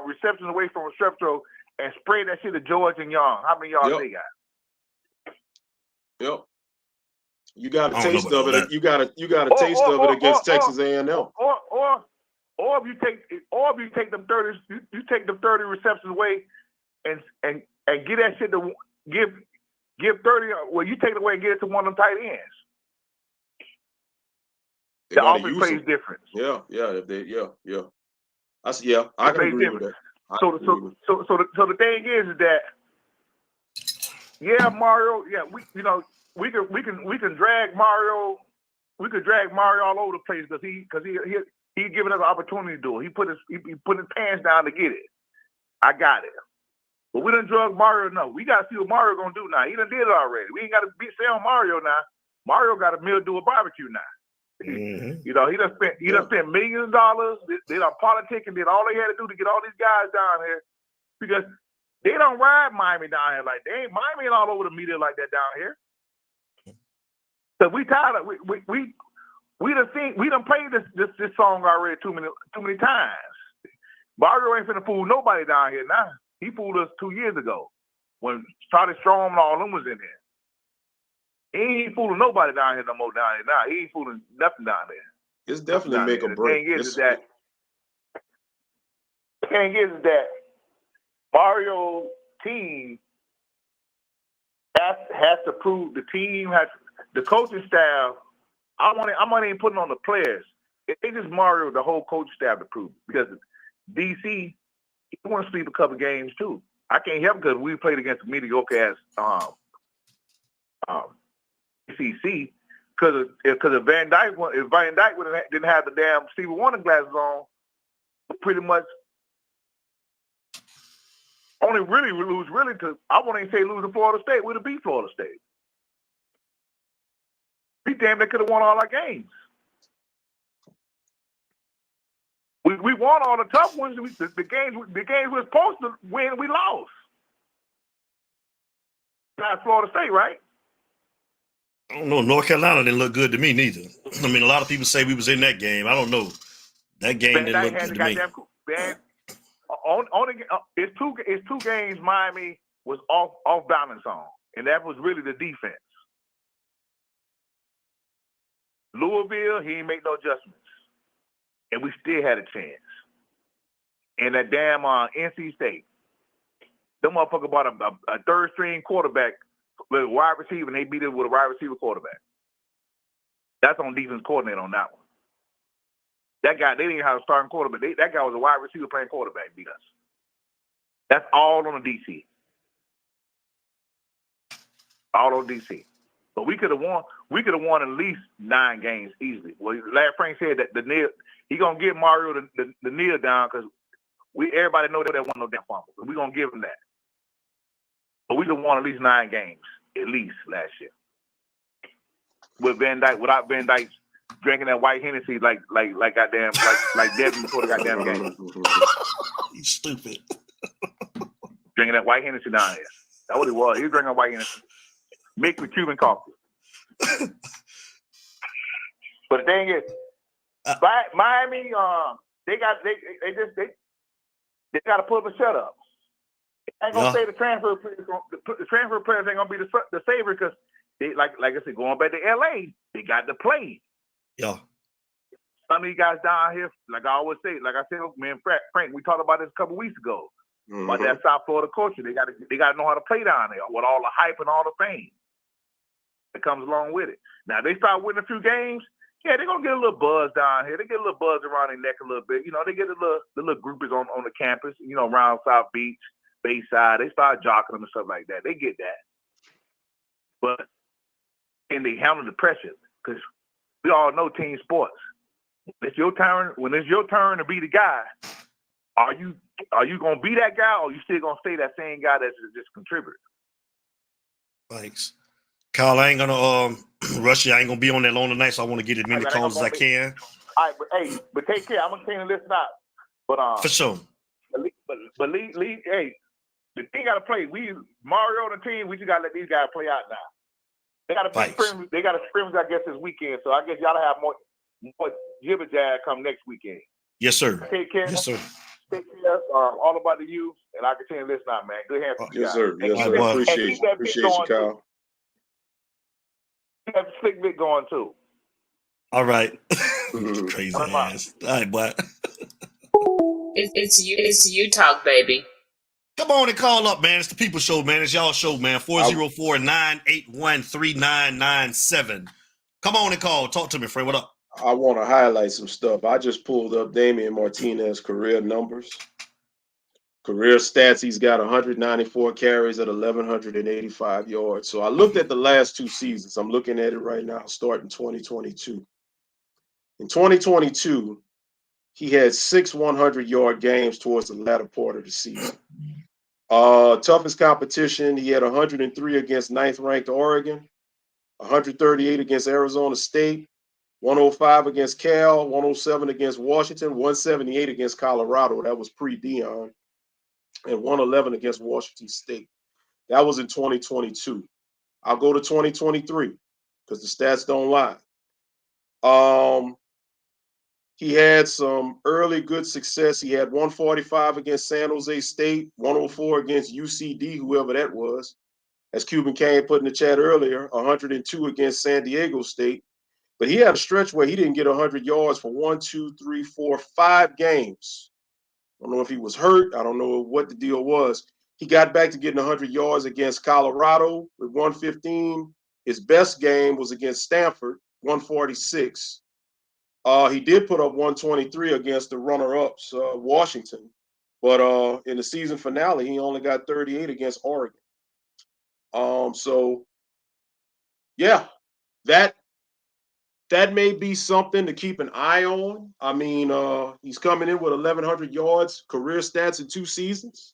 [SPEAKER 12] receptions away from receptor and spray that shit to George and Young. How many yards they got?
[SPEAKER 9] Yep. You got a taste of it. You got a taste of it against Texas A&M.
[SPEAKER 12] Or if you take them 30, you take them 30 receptions away, and get that shit to give 30. Well, you take it away and get it to one of them tight ends. The offense plays different.
[SPEAKER 9] Yeah. I can agree with that.
[SPEAKER 12] So the thing is that Mario, we can drag Mario. We could drag Mario all over the place because he giving us an opportunity to do it. He put his pants down to get it. I got it. But we done drug Mario enough. We got to see what Mario gonna do now. He done did it already. We ain't got to say on Mario now. Mario got a meal do a barbecue now.
[SPEAKER 2] Mm-hmm.
[SPEAKER 12] He done spent millions of dollars. They done politic and did all they had to do to get all these guys down here because they don't ride Miami down here like they ain't Miami all over the media like that down here. So we tired of we done played this song already too many times. Mario ain't finna fool nobody down here now. He fooled us 2 years ago when Charlie Strong and all them was in there. He ain't fooling nobody down here no more down here now. He ain't fooling nothing down there.
[SPEAKER 9] It's definitely make or break.
[SPEAKER 12] The thing is that Mario team has to prove the team has the coaching staff. I'm not even putting on the players. It's just Mario, the whole coaching staff to prove it. Because DC, he wants to sleep a couple games too. I can't help because we played against a mediocre ass ACC. Because if Van Dyke didn't have the damn Stevie Wonder glasses on, pretty much only really lose to I won't even say lose to Florida State. We'd have beat Florida State. We damn near could have won all our games. We won all the tough ones. The games we're supposed to win, we lost. Not Florida State, right?
[SPEAKER 2] I don't know. North Carolina didn't look good to me neither. I mean, a lot of people say we was in that game. I don't know. That game didn't look good to me. It's two games Miami was off balance on, and that was really the defense. Louisville, he ain't make no adjustments, and we still had a chance. And that damn NC State, them motherfucker bought a third string quarterback with a wide receiver, and they beat it with a wide receiver quarterback. That's on defense coordinator on that one. That guy, they didn't have a starting quarterback. That guy was a wide receiver playing quarterback, beat us. That's all on the DC. All on DC. But we could have won. We could have won at least 9 games easily. Well, Larry Frank said that he gonna give Mario the kneel down because everybody know that wasn't no damn fumble. We gonna give him that. But we could have won at least 9 games at least last year with Van Dyke. Without Van Dyke's
[SPEAKER 12] drinking that white Hennessy like goddamn like Devin before the goddamn game.
[SPEAKER 2] You stupid.
[SPEAKER 12] Drinking that white Hennessy down here. That's what he was. He was drinking white Hennessy mixed with Cuban coffee. But the thing is, Miami, they got to put up a shut up. I ain't gonna say the transfer players ain't gonna be the savior because they like I said, going back to LA, they got to play.
[SPEAKER 2] Yeah.
[SPEAKER 12] Some of you guys down here, like I always say, like I said, man, Frank, we talked about this a couple weeks ago. About that South Florida culture. They gotta know how to play down there with all the hype and all the fame that comes along with it. Now they start winning a few games, yeah, they're gonna get a little buzz down here. They get a little buzz around their neck a little bit. You know, they get the little groupies on the campus, you know, around South Beach, Bayside. They start jocking them and stuff like that. They get that. But can they handle the pressure? Because we all know team sports. When it's your turn to be the guy, are you gonna be that guy, or you still gonna stay that same guy that's just contributor?
[SPEAKER 2] Thanks. Kyle, I ain't gonna rush you. I ain't gonna be on that long tonight, so I want to get as many calls as I can.
[SPEAKER 12] All right, but take care. I'm gonna continue to listen out. But
[SPEAKER 2] for sure.
[SPEAKER 12] But Lee, hey, the team gotta play. Mario and the team, we just gotta let these guys play out now. They got a scrimmage, I guess, this weekend. So I guess y'all have more jibber jab come next weekend.
[SPEAKER 2] Yes, sir.
[SPEAKER 12] Take care.
[SPEAKER 2] Yes, sir.
[SPEAKER 12] Take care. All about the youth, and I continue to listen out, man. Good hands to you
[SPEAKER 9] Yes,
[SPEAKER 12] guys.
[SPEAKER 9] sir. Yes, sir. Appreciate you, Kyle.
[SPEAKER 12] Keep that slick bit going too.
[SPEAKER 2] All right. Crazy ass. All right, boy.
[SPEAKER 1] It's you talk, baby.
[SPEAKER 2] Come on and call up, man. It's the People Show, man. It's y'all show, man. 404-981-3997. Come on and call. Talk to me, friend. What up?
[SPEAKER 9] I want to highlight some stuff. I just pulled up Damian Martinez's career numbers. Career stats, he's got 194 carries at 1,185 yards. So I looked at the last two seasons. I'm looking at it right now, starting 2022. In 2022, he had 6 100-yard games towards the latter part of the season. Toughest competition, he had 103 against 9th-ranked Oregon, 138 against Arizona State, 105 against Cal, 107 against Washington, 178 against Colorado. That was pre-Dion. And 111 against Washington State. That was in 2022. I'll go to 2023 because the stats don't lie. He had some early good success. He had 145 against San Jose State, 104 against UCD, whoever that was. As Cuban Kane put in the chat earlier, 102 against San Diego State. But he had a stretch where he didn't get 100 yards for 5 games. I don't know if he was hurt. I don't know what the deal was. He got back to getting 100 yards against Colorado with 115. His best game was against Stanford, 146. He did put up 123 against the runner-ups, Washington. But in the season finale, he only got 38 against Oregon. So, yeah, that may be something to keep an eye on. I mean, he's coming in with 1,100 yards, career stats in 2 seasons.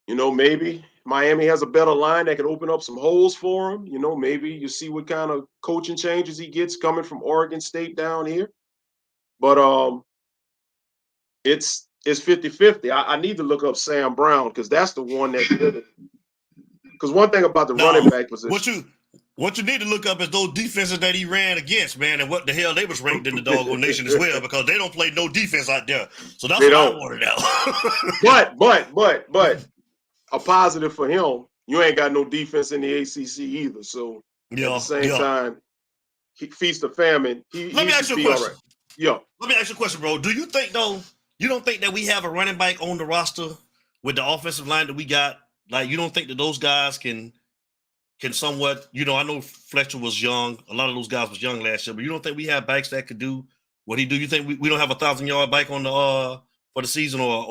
[SPEAKER 9] You know, maybe Miami has a better line that can open up some holes for him. You know, maybe you see what kind of coaching changes he gets coming from Oregon State down here. But it's 50-50. I need to look up Sam Brown because that's the one that did it. Because one thing about the running back position.
[SPEAKER 2] What you need to look up is those defenses that he ran against, man, and what the hell they was ranked in the doggone nation as well, because they don't play no defense out there. So that's what I want to
[SPEAKER 9] know. But a positive for him, you ain't got no defense in the ACC either. So at the same time, feast or famine,
[SPEAKER 2] Let me ask you a question.
[SPEAKER 9] All right. Yeah.
[SPEAKER 2] Let me ask you a question, bro. Do you think, though, you don't think that we have a running back on the roster with the offensive line that we got? Like, you don't think that those guys can somewhat, you know, I know Fletcher was young. A lot of those guys was young last year, but you don't think we have backs that could do what he do? You think we don't have a 1,000-yard back on the for the season or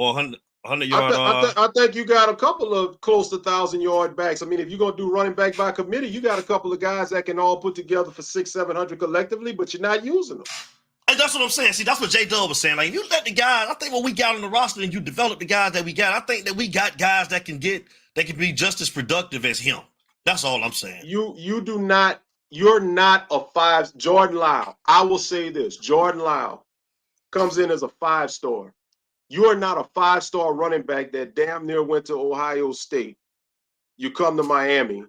[SPEAKER 2] 100-yard?
[SPEAKER 9] I think you got a couple of close to 1,000-yard backs. I mean, if you're gonna do running back by committee, you got a couple of guys that can all put together for 600-700 collectively, but you're not using them.
[SPEAKER 2] And that's what I'm saying. See, that's what J Dub was saying. Like, if you let the guys, I think what we got on the roster and you develop the guys that we got, I think that we got guys that can be just as productive as him. That's all I'm saying.
[SPEAKER 9] You do not you're not a five. Jordan Lyle, I will say this. Jordan Lyle comes in as a 5-star. You are not a 5-star running back that damn near went to Ohio State. You come to Miami,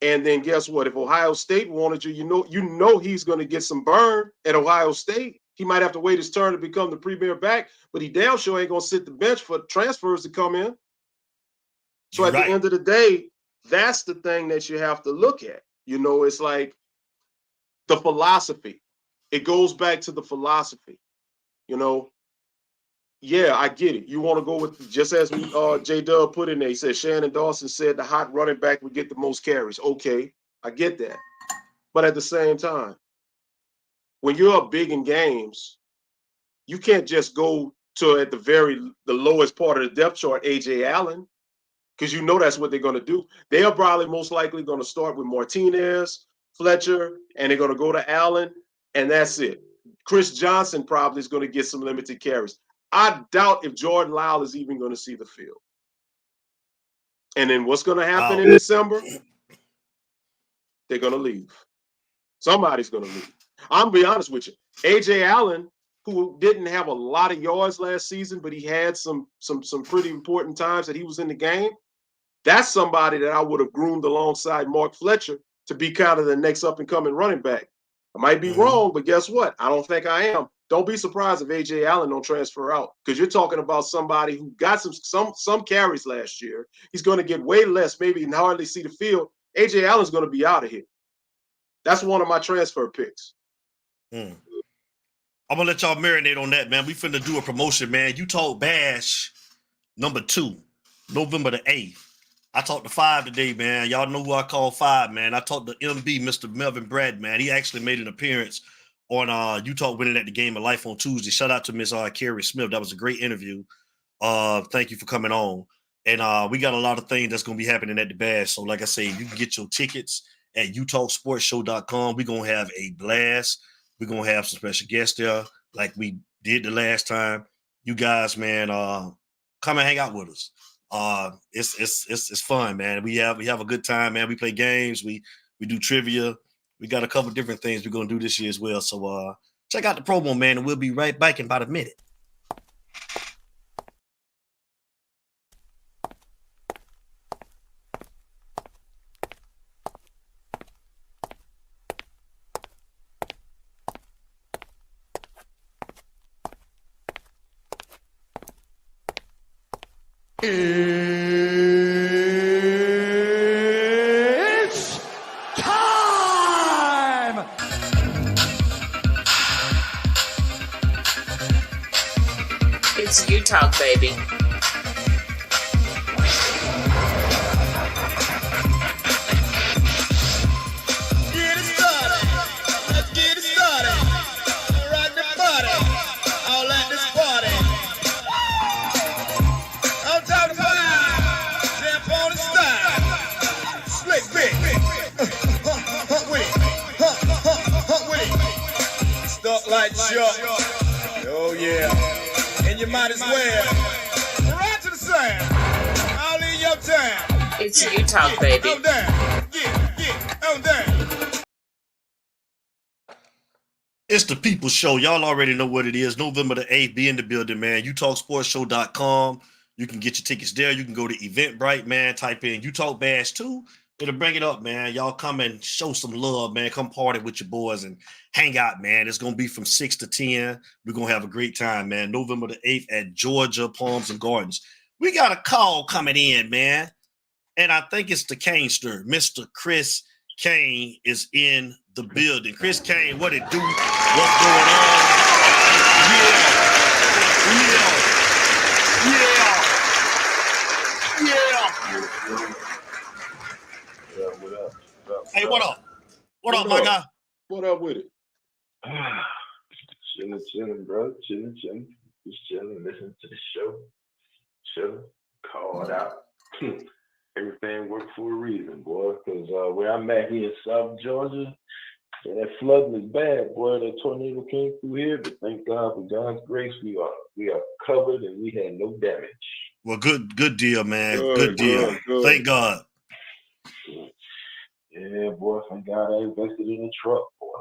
[SPEAKER 9] and then guess what? If Ohio State wanted you, you know he's going to get some burn at Ohio State. He might have to wait his turn to become the premier back, but he damn sure ain't going to sit the bench for transfers to come in. So at the end of the day, that's the thing that you have to look at. It's like the philosophy. It goes back to the philosophy. Yeah, I get it. You want to go with, just as J-Dub put in there, he said Shannon Dawson said the hot running back would get the most carries. Okay, I get that. But at the same time, when you're up big in games, you can't just go to at the lowest part of the depth chart, A.J. Allen, because that's what they're going to do. They are probably most likely going to start with Martinez, Fletcher, and they're going to go to Allen, and that's it. Chris Johnson probably is going to get some limited carries. I doubt if Jordan Lyle is even going to see the field. And then what's going to happen in December? They're going to leave. Somebody's going to leave. I'm going to be honest with you. A.J. Allen, who didn't have a lot of yards last season, but he had some pretty important times that he was in the game, that's somebody that I would have groomed alongside Mark Fletcher to be kind of the next up-and-coming running back. I might be wrong, but guess what? I don't think I am. Don't be surprised if A.J. Allen don't transfer out, because you're talking about somebody who got some carries last year. He's going to get way less, maybe and hardly see the field. A.J. Allen's going to be out of here. That's one of my transfer picks.
[SPEAKER 2] I'm going to let y'all marinate on that, man. We finna do a promotion, man. You Talk Bash #2, November the 8th. I talked to 5 today, man. Y'all know who I call 5, man. I talked to MB, Mr. Melvin Brad, man. He actually made an appearance on Utah Winning at the Game of Life on Tuesday. Shout out to Miss Carrie Smith. That was a great interview. Thank you for coming on. And we got a lot of things that's going to be happening at the Bash. So like I say, you can get your tickets at utahsportshow.com. We're going to have a blast. We're going to have some special guests there like we did the last time. You guys, man, come and hang out with us. It's fun, man. We have a good time, man. We play games. We do trivia. We got a couple different things we're gonna do this year as well. So check out the promo, man, and we'll be right back in about a minute.
[SPEAKER 5] It's time!
[SPEAKER 1] It's you talk, baby.
[SPEAKER 5] Get it started. Let's get it started. Rock the body. All at this party. I'm talking about jump on the style. Slick big. With it. With it. Stuck like Chuck. Oh yeah. And you might as well. Right to the sound. All in your time.
[SPEAKER 1] It's you talk, baby.
[SPEAKER 5] I'm down. I'm down.
[SPEAKER 2] It's the People Show. Y'all already know what it is. November the 8th, be in the building, man. UTalkSportsShow.com. You can get your tickets there. You can go to Eventbrite, man. Type in UTalk Bash 2. It'll bring it up, man. Y'all come and show some love, man. Come party with your boys and hang out, man. It's going to be from 6 to 10. We're going to have a great time, man. November the 8th at Georgia Palms and Gardens. We got a call coming in, man. And I think it's the Canester. Mr. Chris Kane is in the building. Chris Kane, what it do? What's going on? Hey, what up? What up, my guy?
[SPEAKER 9] What up with it?
[SPEAKER 13] Chilling, bro. Chilling. Just chilling, listening to the show. Chilling, called out. Everything worked for a reason, boy. Because where I'm at here in South Georgia, and that flooding is bad, boy. That tornado came through here, but thank God for God's grace, we are covered and we had no damage.
[SPEAKER 2] Well, good deal, man. Good deal.
[SPEAKER 9] Good.
[SPEAKER 2] Thank God.
[SPEAKER 13] Yeah, Yeah, boy, thank God I invested in a truck, boy.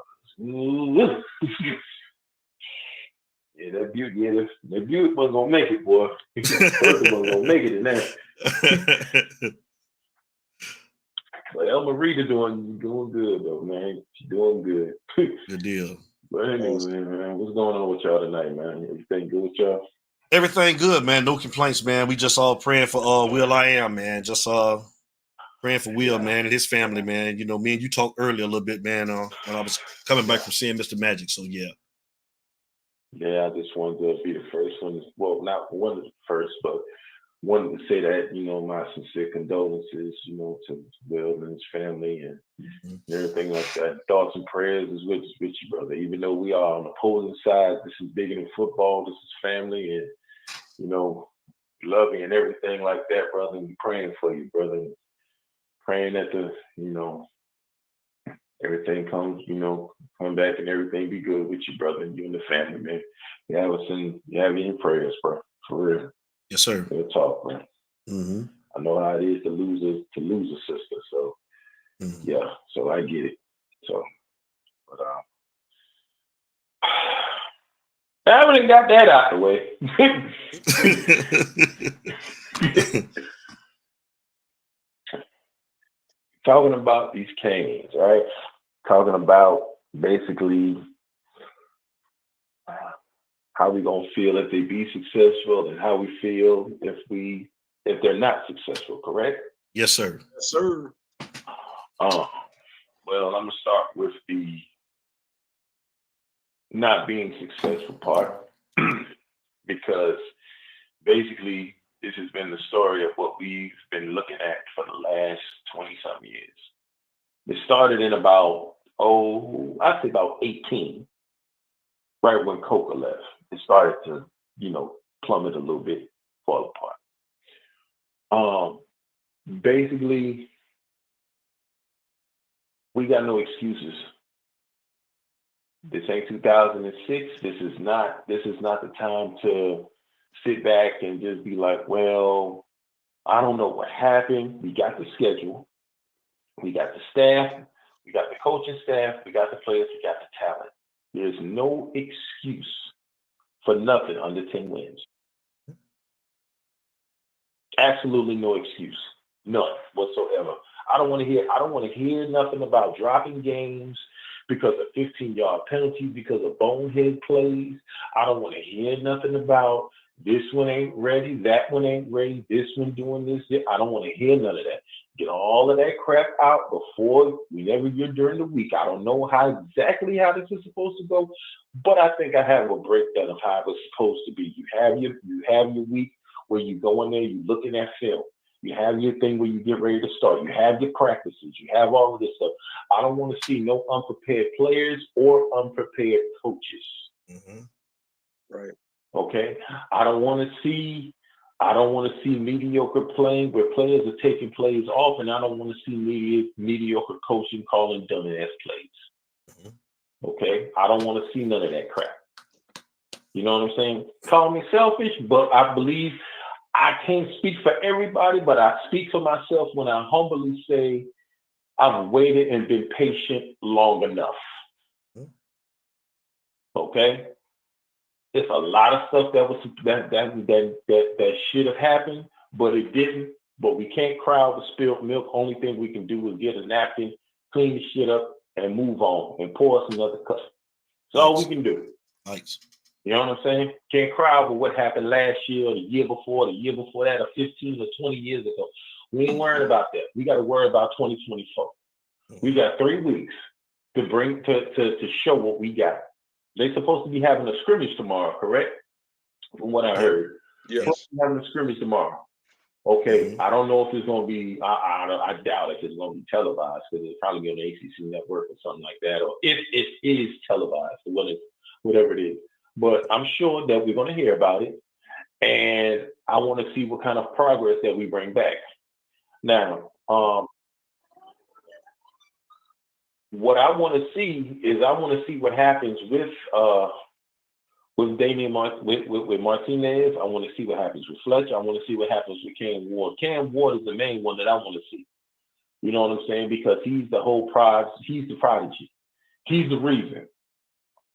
[SPEAKER 13] Yeah, that Buick wasn't gonna make it, boy. Wasn't gonna make it in that. But Elma Rita doing good though, man. She's doing good.
[SPEAKER 2] Good deal.
[SPEAKER 13] But anyway, man, what's going on with y'all tonight, man? Everything good with y'all?
[SPEAKER 2] Everything good, man. No complaints, man. We just all praying for Will I Am, man. Just praying for Will, man, and his family, man. You know, me and you talked earlier a little bit, man, when I was coming back from seeing Mr. Magic. So yeah.
[SPEAKER 13] Yeah, I just wanted to be the first one. Well, not one of the first, but wanted to say that, you know, my sincere condolences, you know, to Will and his family and everything like that. Thoughts and prayers is with you, brother. Even though we are on opposing sides, this is bigger than football. This is family, and you know, love you and everything like that, brother. And praying for you, brother. Praying that you know, everything comes, you know, come back and everything be good with you, brother, and you and the family, man. You have you in your prayers, bro, for real.
[SPEAKER 2] Yes, sir.
[SPEAKER 13] Real talk, man.
[SPEAKER 2] Mm-hmm.
[SPEAKER 13] I know how it is to lose a sister, so yeah, so I get it. So, but I haven't got that out the way. Talking about these Canes, right? Talking about basically how we gonna feel if they be successful and how we feel if they're not successful, correct?
[SPEAKER 2] Yes, sir.
[SPEAKER 9] Yes, sir.
[SPEAKER 13] Well, I'm gonna start with the not being successful part because basically this has been the story of what we've been looking at for the last 20-something years. It started in about, I'd say about 18, right when Coca left. It started to, you know, plummet a little bit, fall apart. Basically, we got no excuses. This ain't 2006. This is not the time to sit back and just be like, well, I don't know what happened. We got the schedule. We got the staff. We got the coaching staff. We got the players. We got the talent. There's no excuse for nothing under 10 wins. Absolutely no excuse. None whatsoever. I don't want to hear nothing about dropping games because of 15-yard penalties, because of bonehead plays. I don't want to hear nothing about this one ain't ready, that one ain't ready, this one doing this. I don't want to hear none of that. Get all of that crap out before whenever you're during the week. I don't know exactly how this is supposed to go, but I think I have a breakdown of how it's supposed to be. You have your week where you go in there, you looking at film. You have your thing where you get ready to start. You have your practices. You have all of this stuff. I don't want to see no unprepared players or unprepared coaches.
[SPEAKER 2] Mm-hmm.
[SPEAKER 9] Right.
[SPEAKER 13] Okay. I don't want to see mediocre playing where players are taking plays off, and I don't want to see mediocre coaching calling dumbass plays.
[SPEAKER 2] Mm-hmm.
[SPEAKER 13] Okay. I don't want to see none of that crap. You know what I'm saying? Call me selfish, but I believe I can't speak for everybody, but I speak for myself when I humbly say I've waited and been patient long enough. Okay? There's a lot of stuff that should have happened, but it didn't. But we can't cry over spilled milk. Only thing we can do is get a napkin, clean the shit up, and move on and pour us another cup. That's all we can do.
[SPEAKER 2] Nice.
[SPEAKER 13] You know what I'm saying? Can't cry over what happened last year or the year before that, or 15 or 20 years ago. We ain't worrying about that. We got to worry about 2024. We got 3 weeks to show what we got. They're supposed to be having a scrimmage tomorrow, correct? From what I heard.
[SPEAKER 9] Yes.
[SPEAKER 13] Having a scrimmage tomorrow. Okay. I don't know if it's going to be, I doubt if it's going to be televised, because it'll probably be on the ACC network or something like that, or if it is televised, whatever it is. But I'm sure that we're going to hear about it, and I want to see what kind of progress that we bring back. Now, what I want to see is what happens with Damian with Martinez. I want to see what happens with Fletcher. I want to see what happens with Cam Ward. Cam Ward is the main one that I want to see. You know what I'm saying? Because he's the whole prize. He's the prodigy. He's the reason.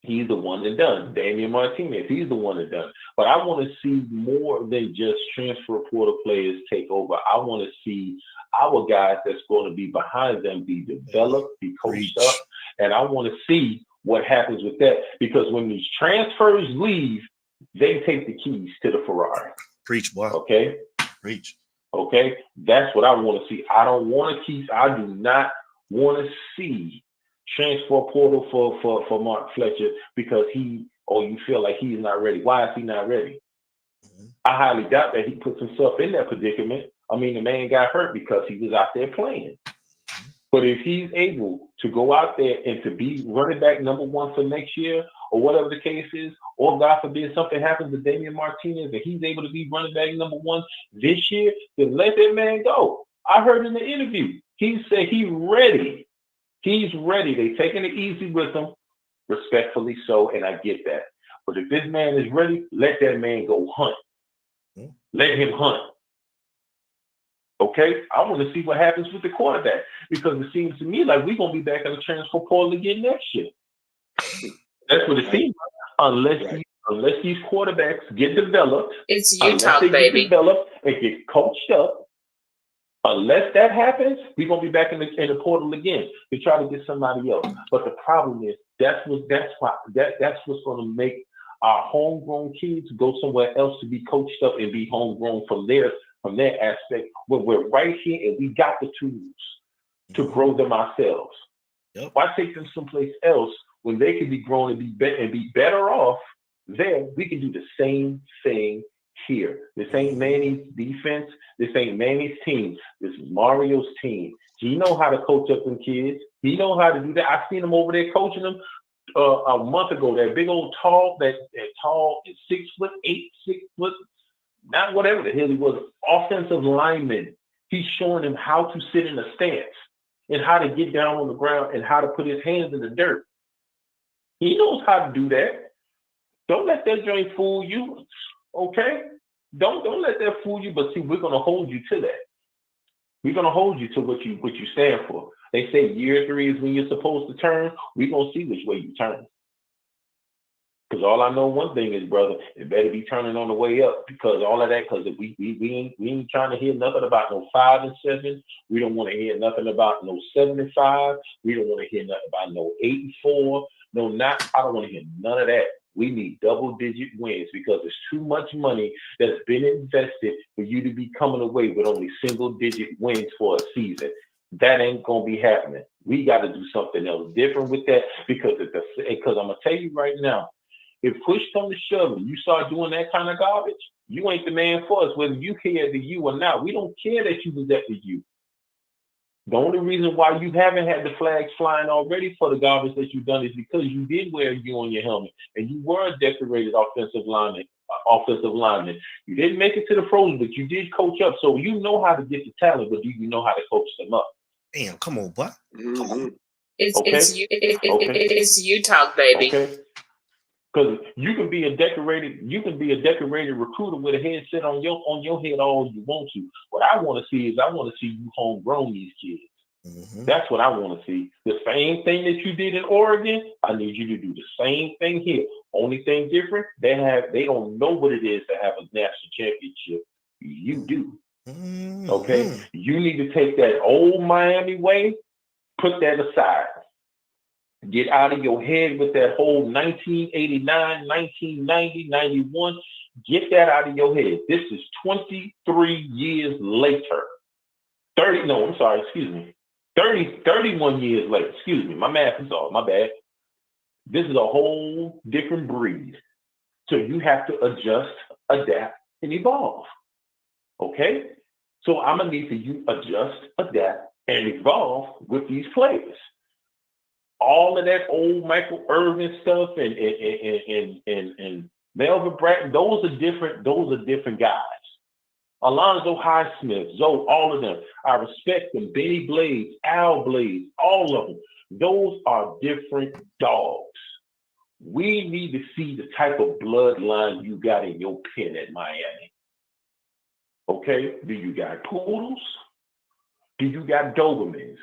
[SPEAKER 13] He's the one that done. Damian Martinez, he's the one that done. But I want to see more than just transfer portal players take over. I want to see our guys that's going to be behind them be developed, be coached up. And I want to see what happens with that. Because when these transfers leave, they take the keys to the Ferrari.
[SPEAKER 2] Preach, boy.
[SPEAKER 13] Okay?
[SPEAKER 2] Preach.
[SPEAKER 13] Okay? That's what I want to see. I do not want to see transfer portal for Mark Fletcher because you feel like he's not ready. Why is he not ready? I highly doubt that he puts himself in that predicament. I mean, the man got hurt because he was out there playing. But if he's able to go out there and to be running back number one for next year or whatever the case is, or God forbid something happens to Damian Martinez and he's able to be running back number one this year, then let that man go. I heard in the interview, he said he's ready. He's ready. They taking it easy with him, respectfully so, and I get that. But if this man is ready, let that man go hunt. Let him hunt. Okay? I want to see what happens with the quarterback because it seems to me like we're going to be back in the transfer portal again next year. That's what it seems like. Unless these quarterbacks get developed,
[SPEAKER 1] it's Utah, baby.
[SPEAKER 13] Get developed and get coached up. Unless that happens, we're gonna be back in the portal again to try to get somebody else. But the problem is that's what's gonna make our homegrown kids go somewhere else to be coached up and be homegrown from their aspect. When we're right here and we got the tools to grow them ourselves.
[SPEAKER 2] Yep.
[SPEAKER 13] Why take them someplace else when they can be grown and be better off there? We can do the same thing here. This ain't Manny's defense. This ain't Manny's team. This is Mario's team. He know how to coach up them kids. He know how to do that. I seen him over there coaching them a month ago. That big old tall, that tall 6'8", 6 foot, not whatever the hell he was, offensive lineman. He's showing him how to sit in a stance and how to get down on the ground and how to put his hands in the dirt. He knows how to do that. Don't let that joint fool you. Okay? Don't let that fool you, but see, we're gonna hold you to that. We're gonna hold you to what you stand for. They say year 3 is when you're supposed to turn. We're gonna see which way you turn. Because all I know one thing is, brother, it better be turning on the way up. Because all of that, because we ain't trying to hear nothing about no 5 and 7. We don't want to hear nothing about no 7 and 5. We don't want to hear nothing about no 8 and 4. No, I don't want to hear none of that. We need double-digit wins because there's too much money that's been invested for you to be coming away with only single-digit wins for a season. That ain't gonna be happening. We got to do something else different with that because I'm gonna tell you right now, if push come to shove and you start doing that kind of garbage, you ain't the man for us. Whether you care the U or not, we don't care that you was at the U. The only reason why you haven't had the flags flying already for the garbage that you've done is because you did wear a U on your helmet and you were a decorated offensive lineman. You didn't make it to the pros, but you did coach up. So you know how to get the talent, but do you know how to coach them up?
[SPEAKER 2] Damn, come on, boy. Come on.
[SPEAKER 1] It's Utah, baby.
[SPEAKER 13] Okay. Because you can be a decorated recruiter with a headset on your head all you want to. What I want to see is you homegrown these kids. Mm-hmm. That's what I want to see. The same thing that you did in Oregon, I need you to do the same thing here. Only thing different, they don't know what it is to have a national championship. You do. Mm-hmm. Okay? You need to take that old Miami way, put that aside. Get out of your head with that whole 1989, 1990, 91. Get that out of your head. This is 23 years later. 31 years later. Excuse me. My math is off. My bad. This is a whole different breed. So you have to adjust, adapt, and evolve. Okay? So I'm going to need for you adjust, adapt, and evolve with these players. All of that old Michael Irvin stuff and Melvin Bratton, those are different guys. Alonzo Highsmith, Zoe, all of them. I respect them. Benny Blades, Al Blades, all of them. Those are different dogs. We need to see the type of bloodline you got in your pen at Miami. Okay? Do you got poodles? Do you got Dobermans?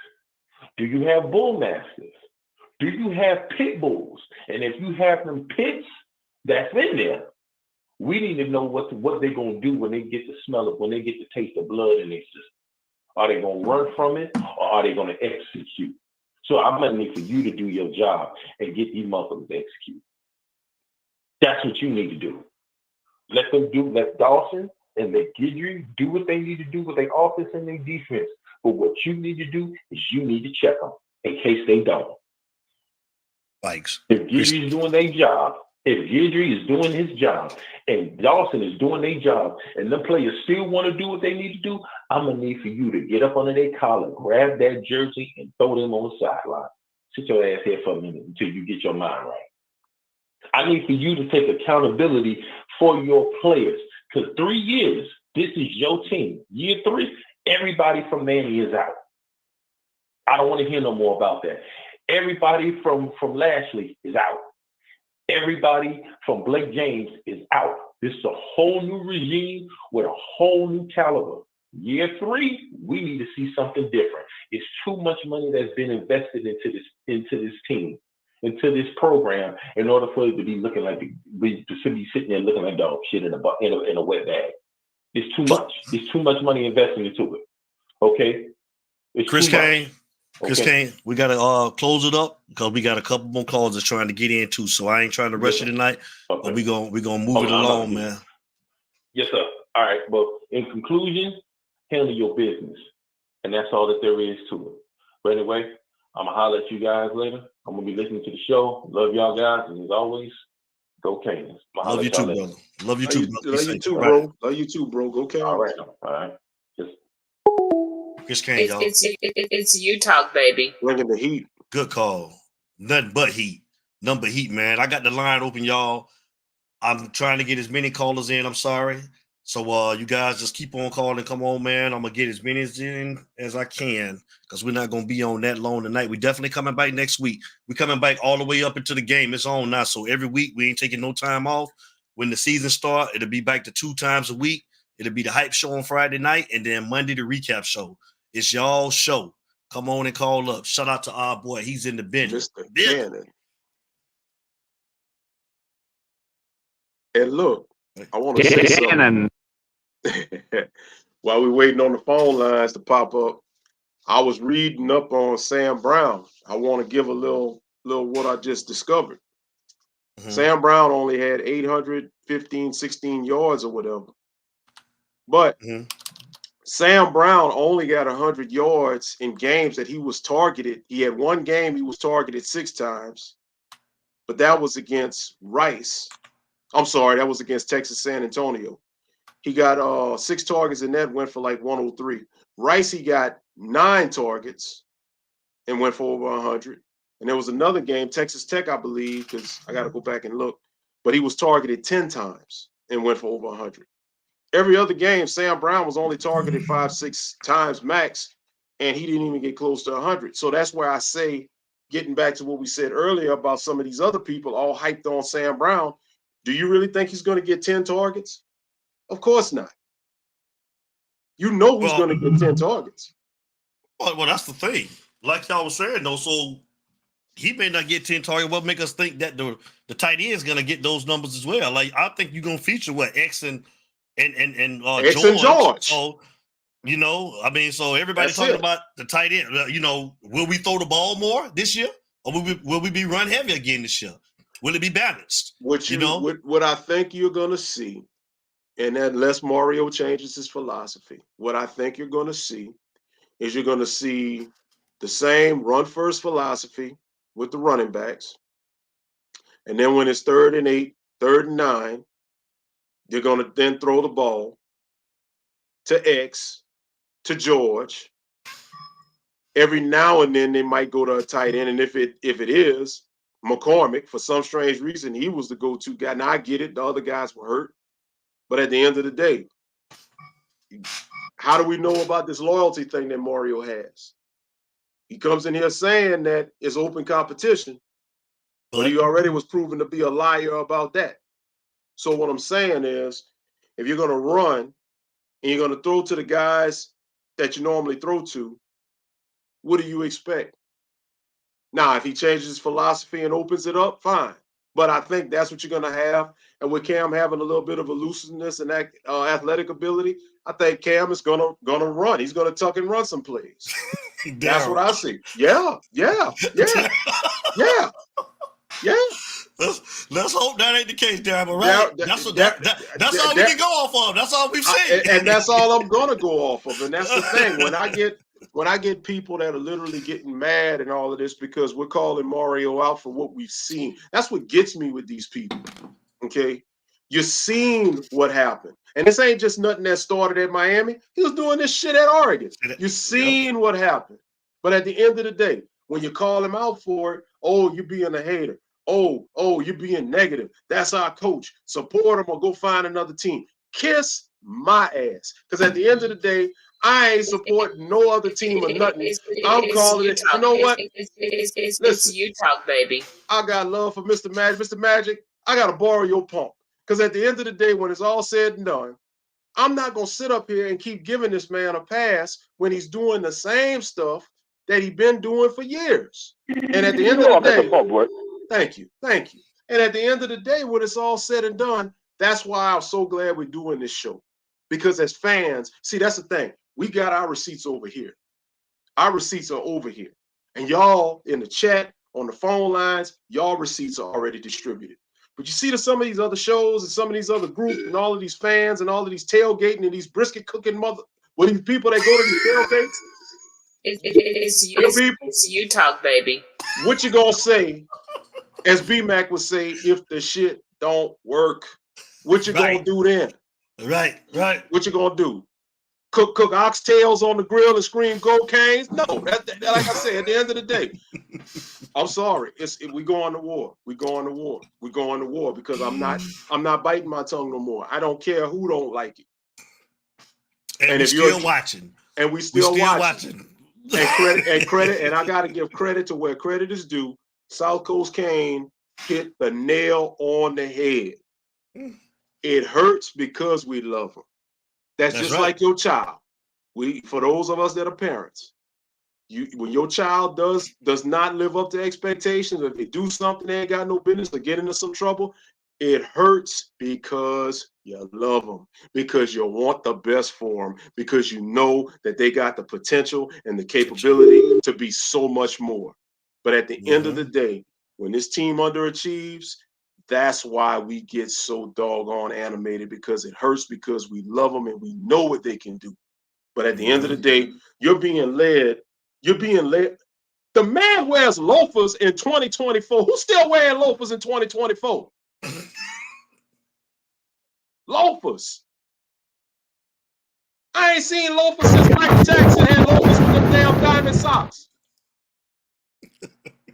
[SPEAKER 13] Do you have Bull Mastiffs? Do you have Pit Bulls? And if you have them pits that's in there, we need to know what they're going to do when they get to smell it, when they get to taste the blood in their system. Are they going to run from it, or are they going to execute? So I'm going to need for you to do your job and get these motherfuckers to execute. That's what you need to do. Let Dawson and let Guidry do what they need to do with their offense and their defense. But what you need to do is you need to check them in case they don't.
[SPEAKER 2] Thanks.
[SPEAKER 13] If Guidry is doing their job, if Guidry is doing his job, and Dawson is doing their job, and the players still want to do what they need to do, I'm going to need for you to get up under their collar, grab that jersey, and throw them on the sideline. Sit your ass here for a minute until you get your mind right. I need for you to take accountability for your players. Because 3 years, this is your team. Year 3, everybody from Manny is out. I don't want to hear no more about that. Everybody from Lashley is out. Everybody from Blake James is out. This is a whole new regime with a whole new caliber. Year 3, we need to see something different. It's too much money that's been invested into this team, into this program, in order for it to be looking like to be sitting there looking like dog shit in a wet bag. It's too much. It's too much money invested into it. Okay, it's
[SPEAKER 2] Chris
[SPEAKER 13] too much.
[SPEAKER 2] Kane. Chris Kane, we got to close it up because we got a couple more calls that's trying to get in too. So I ain't trying to rush you tonight, but we gonna move it along, man.
[SPEAKER 13] Yes, sir. All right. Well, in conclusion, handle your business, and that's all that there is to it. But anyway, I'm gonna holler at you guys later. I'm gonna be listening to the show. Love y'all guys, and as always, go Canes.
[SPEAKER 2] Love you too, brother. Love you too, brother.
[SPEAKER 9] Love you too, bro. Love you too, bro. Go Canes.
[SPEAKER 13] All right. All right.
[SPEAKER 2] Chris Kane, y'all.
[SPEAKER 1] It's you talk, baby.
[SPEAKER 9] Bringing the heat.
[SPEAKER 2] Good call. Nothing but heat. Nothing but heat, man. I got the line open, y'all. I'm trying to get as many callers in. I'm sorry. So you guys just keep on calling. Come on, man. I'm going to get as many in as I can because we're not going to be on that long tonight. We definitely coming back next week. We're coming back all the way up into the game. It's on now. So every week we ain't taking no time off. When the season starts, it'll be back to 2 times a week. It'll be the hype show on Friday night and then Monday the recap show. It's y'all show. Come on and call up. Shout out to our boy. He's in the bench.
[SPEAKER 9] Mr. Cannon. And look, I want to say something. While we're waiting on the phone lines to pop up, I was reading up on Sam Brown. I want to give a little what I just discovered. Mm-hmm. Sam Brown only had 16 yards or whatever. But Sam Brown only got 100 yards in games that he was targeted. He had one game he was targeted 6 times, but that was against Rice. I'm sorry, that was against Texas San Antonio. He got 6 targets and that went for like 103. Rice, he got 9 targets and went for over 100. And there was another game, Texas Tech, I believe, because I got to go back and look, but he was targeted 10 times and went for over 100. Every other game, Sam Brown was only targeted 5-6 times max, and he didn't even get close to 100. So that's where I say, getting back to what we said earlier about some of these other people all hyped on Sam Brown, do you really think he's going to get 10 targets? Of course not. You know who's going to get 10 targets.
[SPEAKER 2] Well, that's the thing. Like y'all was saying, though, so he may not get 10 targets. What make us think that the tight end is going to get those numbers as well? Like, I think you're going to feature X and George. So, you know, I mean, so everybody's talking about the tight end. You know, will we throw the ball more this year, or will we be run heavy again this year? Will it be balanced?
[SPEAKER 9] What I think you're going to see, and unless Mario changes his philosophy, what I think you're going to see is you're going to see the same run-first philosophy with the running backs. And then when it's 3rd and 8, 3rd and 9, they're going to then throw the ball to X, to George. Every now and then they might go to a tight end. And if it is McCormick, for some strange reason, he was the go-to guy. Now I get it. The other guys were hurt. But at the end of the day, how do we know about this loyalty thing that Mario has? He comes in here saying that it's open competition, but he already was proven to be a liar about that. So what I'm saying is, if you're going to run and you're going to throw to the guys that you normally throw to, What do you expect? Now, if he changes his philosophy and opens it up, fine. But I think that's what you're going to have. And with Cam having a little bit of elusiveness and athletic ability, I think Cam is gonna run. He's gonna tuck and run some plays. That's what I see. Yeah.
[SPEAKER 2] Let's hope that ain't the case, Darren. But right, that's all we can go off of. That's all we've seen,
[SPEAKER 9] and that's all I'm gonna go off of. And that's the thing. When I get people that are literally getting mad and all of this because we're calling Mario out for what we've seen, that's what gets me with these people. Okay, you've seen what happened, and this ain't just nothing that started at Miami. He was doing this shit at Oregon. You've seen what happened, but at the end of the day, when you call him out for it, oh, you're being a hater. Oh, you're being negative. That's our coach. Support him or go find another team. Kiss my ass, because at the end of the day, I ain't supporting no other team or nothing. I'm calling it. You know what?
[SPEAKER 1] It's you talk, baby.
[SPEAKER 9] I got love for Mr. Magic. Mr. Magic, I got to borrow your pump. Because at the end of the day, when it's all said and done, I'm not going to sit up here and keep giving this man a pass when he's doing the same stuff that he's been doing for years. And at the end of the day, thank you. And at the end of the day, when it's all said and done, that's why I'm so glad we're doing this show. Because as fans, see, that's the thing. We got our receipts over here. Our receipts are over here. And y'all in the chat, on the phone lines, y'all receipts are already distributed. But you see some of these other shows and some of these other groups and all of these fans and all of these tailgating and these brisket cooking these people that go to these tailgates.
[SPEAKER 1] It's you talk, baby.
[SPEAKER 9] What you gonna say, as B-Mac would say, if the shit don't work? What you gonna do then?
[SPEAKER 2] Right.
[SPEAKER 9] What you gonna do? Cook oxtails on the grill and scream "Go Canes"? No, like I said, at the end of the day, I'm sorry. We going to war. We going to war because I'm not biting my tongue no more. I don't care who don't like it.
[SPEAKER 2] And if you're watching,
[SPEAKER 9] and we still watching. And credit, and I got to give credit to where credit is due. South Coast Kane hit the nail on the head. It hurts because we love them. That's just right. Like your child. For those of us that are parents, when your child does not live up to expectations, if they do something they ain't got no business or get into some trouble, it hurts because you love them, because you want the best for them, because you know that they got the potential and the capability to be so much more. But at the end of the day, when this team underachieves, that's why we get so doggone animated, because it hurts because we love them and we know what they can do. But at the end of the day, you're being led. The man wears loafers in 2024. Who's still wearing loafers in 2024? Loafers. I ain't seen loafers since Michael Jackson had loafers with them damn diamond socks.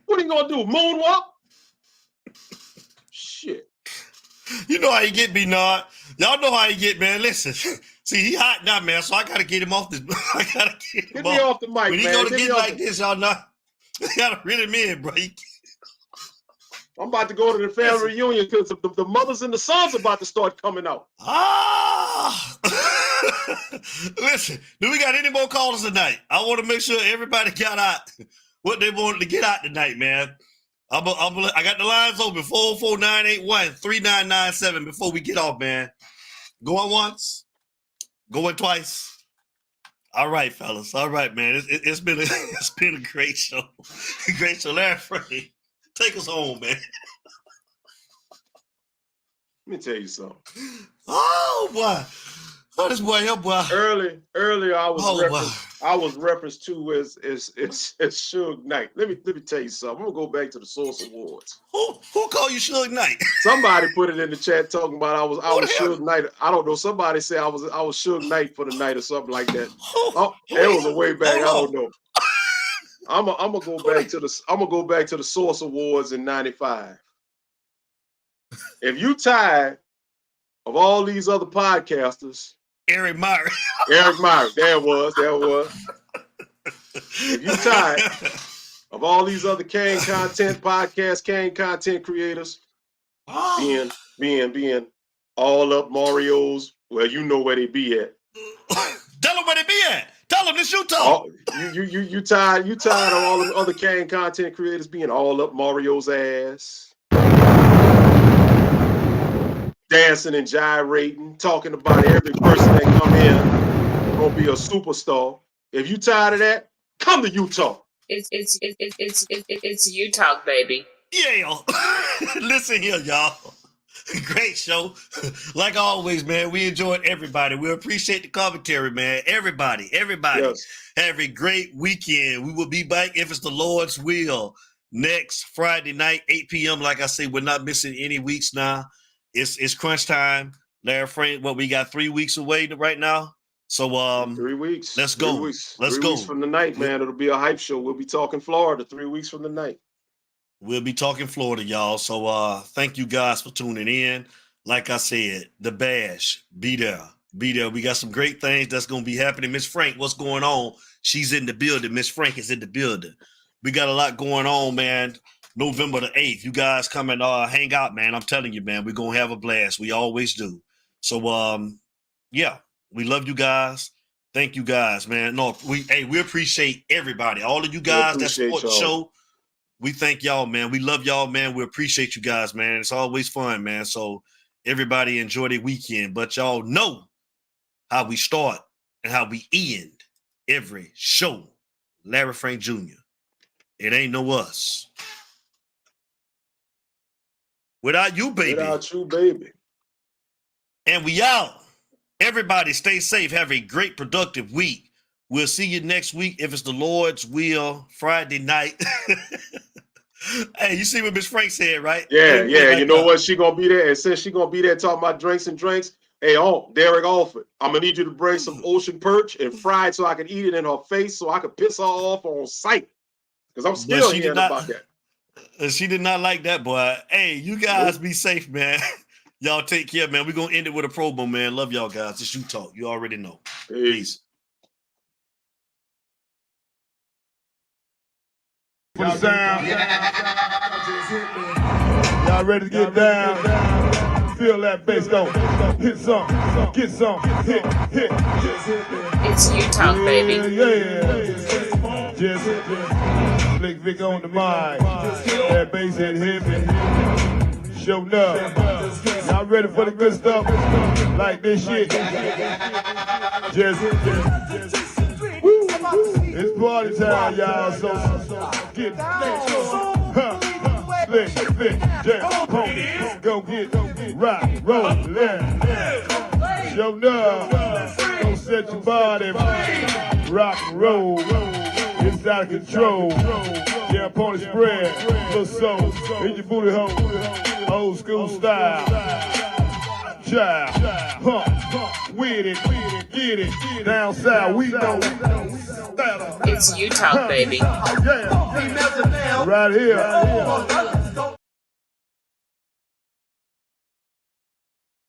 [SPEAKER 9] What are you gonna do? Moonwalk? Shit.
[SPEAKER 2] You know how you get me, Nard. Y'all know how you get, man. Listen, see, he hot now, man, so I gotta get him off this. I gotta get
[SPEAKER 9] me off the mic,
[SPEAKER 2] when he gonna get like this, y'all know. I gotta reel him in, bro.
[SPEAKER 9] I'm about to go to the family reunion because the mothers and the sons are about to start coming out.
[SPEAKER 2] Listen, do we got any more callers tonight? I want to make sure everybody got out what they wanted to get out tonight, man. I got the lines open, 404-981-3997 before we get off, man. Going once, going twice. All right, fellas. All right, man. It's been a great show. Great show. Larry Frey, take us home, man.
[SPEAKER 9] Let me tell you something.
[SPEAKER 2] Oh, boy. Oh, this boy here, boy.
[SPEAKER 9] Earlier, I was referenced to as Suge Knight. Let me tell you something. I'm gonna go back to the Source Awards.
[SPEAKER 2] Who called you Suge Knight?
[SPEAKER 9] Somebody put it in the chat talking about I was Suge Knight. I don't know. Somebody said I was Suge Knight for the night or something like that. It was a way back. I don't know. I'm gonna go back to the Source Awards in '95. If you tired of all these other podcasters.
[SPEAKER 2] Eric Myers.
[SPEAKER 9] There it was. If you tired of all these other Kane content podcasts, Kane content creators, being all up Mario's, well, you know where they be at.
[SPEAKER 2] Tell them where they be at. Tell them this Utah.
[SPEAKER 9] You tired of all the other Kane content creators being all up Mario's ass, dancing and gyrating, talking about every person that come in gonna be a superstar. If you tired of that, come to Utah.
[SPEAKER 1] It's Utah, baby.
[SPEAKER 2] Yeah. Listen here, y'all. Great show. Like always, man, we enjoyed everybody. We appreciate the commentary, man. Everybody. Yes. Have a great weekend. We will be back, if it's the Lord's will, next Friday night, 8 p.m. Like I say, we're not missing any weeks now. It's crunch time. Larry Frank, we got 3 weeks away right now. So
[SPEAKER 9] 3 weeks.
[SPEAKER 2] Let's go.
[SPEAKER 9] Let's go. 3 weeks from the night, man. It'll be a hype show. We'll be talking Florida 3 weeks from the night.
[SPEAKER 2] We'll be talking Florida, y'all. So thank you guys for tuning in. Like I said, the bash, be there. Be there. We got some great things that's going to be happening. Miss Frank, what's going on? She's in the building. Miss Frank is in the building. We got a lot going on, man. November the 8th. You guys come and hang out, man. I'm telling you, man, we're going to have a blast. We always do. So, yeah, we love you guys. Thank you guys, man. No, we appreciate everybody. All of you guys that support the show. We thank y'all, man. We love y'all, man. We appreciate you guys, man. It's always fun, man. So everybody enjoy their weekend. But y'all know how we start and how we end every show. Larry Frank Jr. It ain't no us. Without you, baby.
[SPEAKER 9] Without you, baby.
[SPEAKER 2] And we out. Everybody stay safe. Have a great, productive week. We'll see you next week, if it's the Lord's will, Friday night. Hey, you see what Miss Frank said, right?
[SPEAKER 9] Yeah. You know what? She gonna be there, and since she gonna be there talking about drinks, hey, Derek Alford, I'm gonna need you to bring some ocean perch and fry it so I can eat it in her face, so I can piss her off on sight. Because I'm still hearing about that.
[SPEAKER 2] She did not like that, boy. Hey, you guys be safe, man. Y'all take care, man. We're gonna end it with a promo, man. Love y'all guys. It's You Talk. You already know. Peace.
[SPEAKER 5] For the sound. Y'all ready to get down? Feel that bass go. Hit some, get some, hit.
[SPEAKER 1] It's Utah, baby.
[SPEAKER 5] Yeah. Just Slick Vic on the mic. That bass hit me. Showed up. Y'all ready for the good stuff? Like this shit. It's party time, y'all, so get Slick, jam, pony, go get rock, roll, show up, go set your body, rock and roll, it's out of control, yeah, pony spread, little soul, in your booty hole, old school style, jive, pump, with it, get it, down south, we know.
[SPEAKER 1] It's Utah, baby.
[SPEAKER 5] Right here.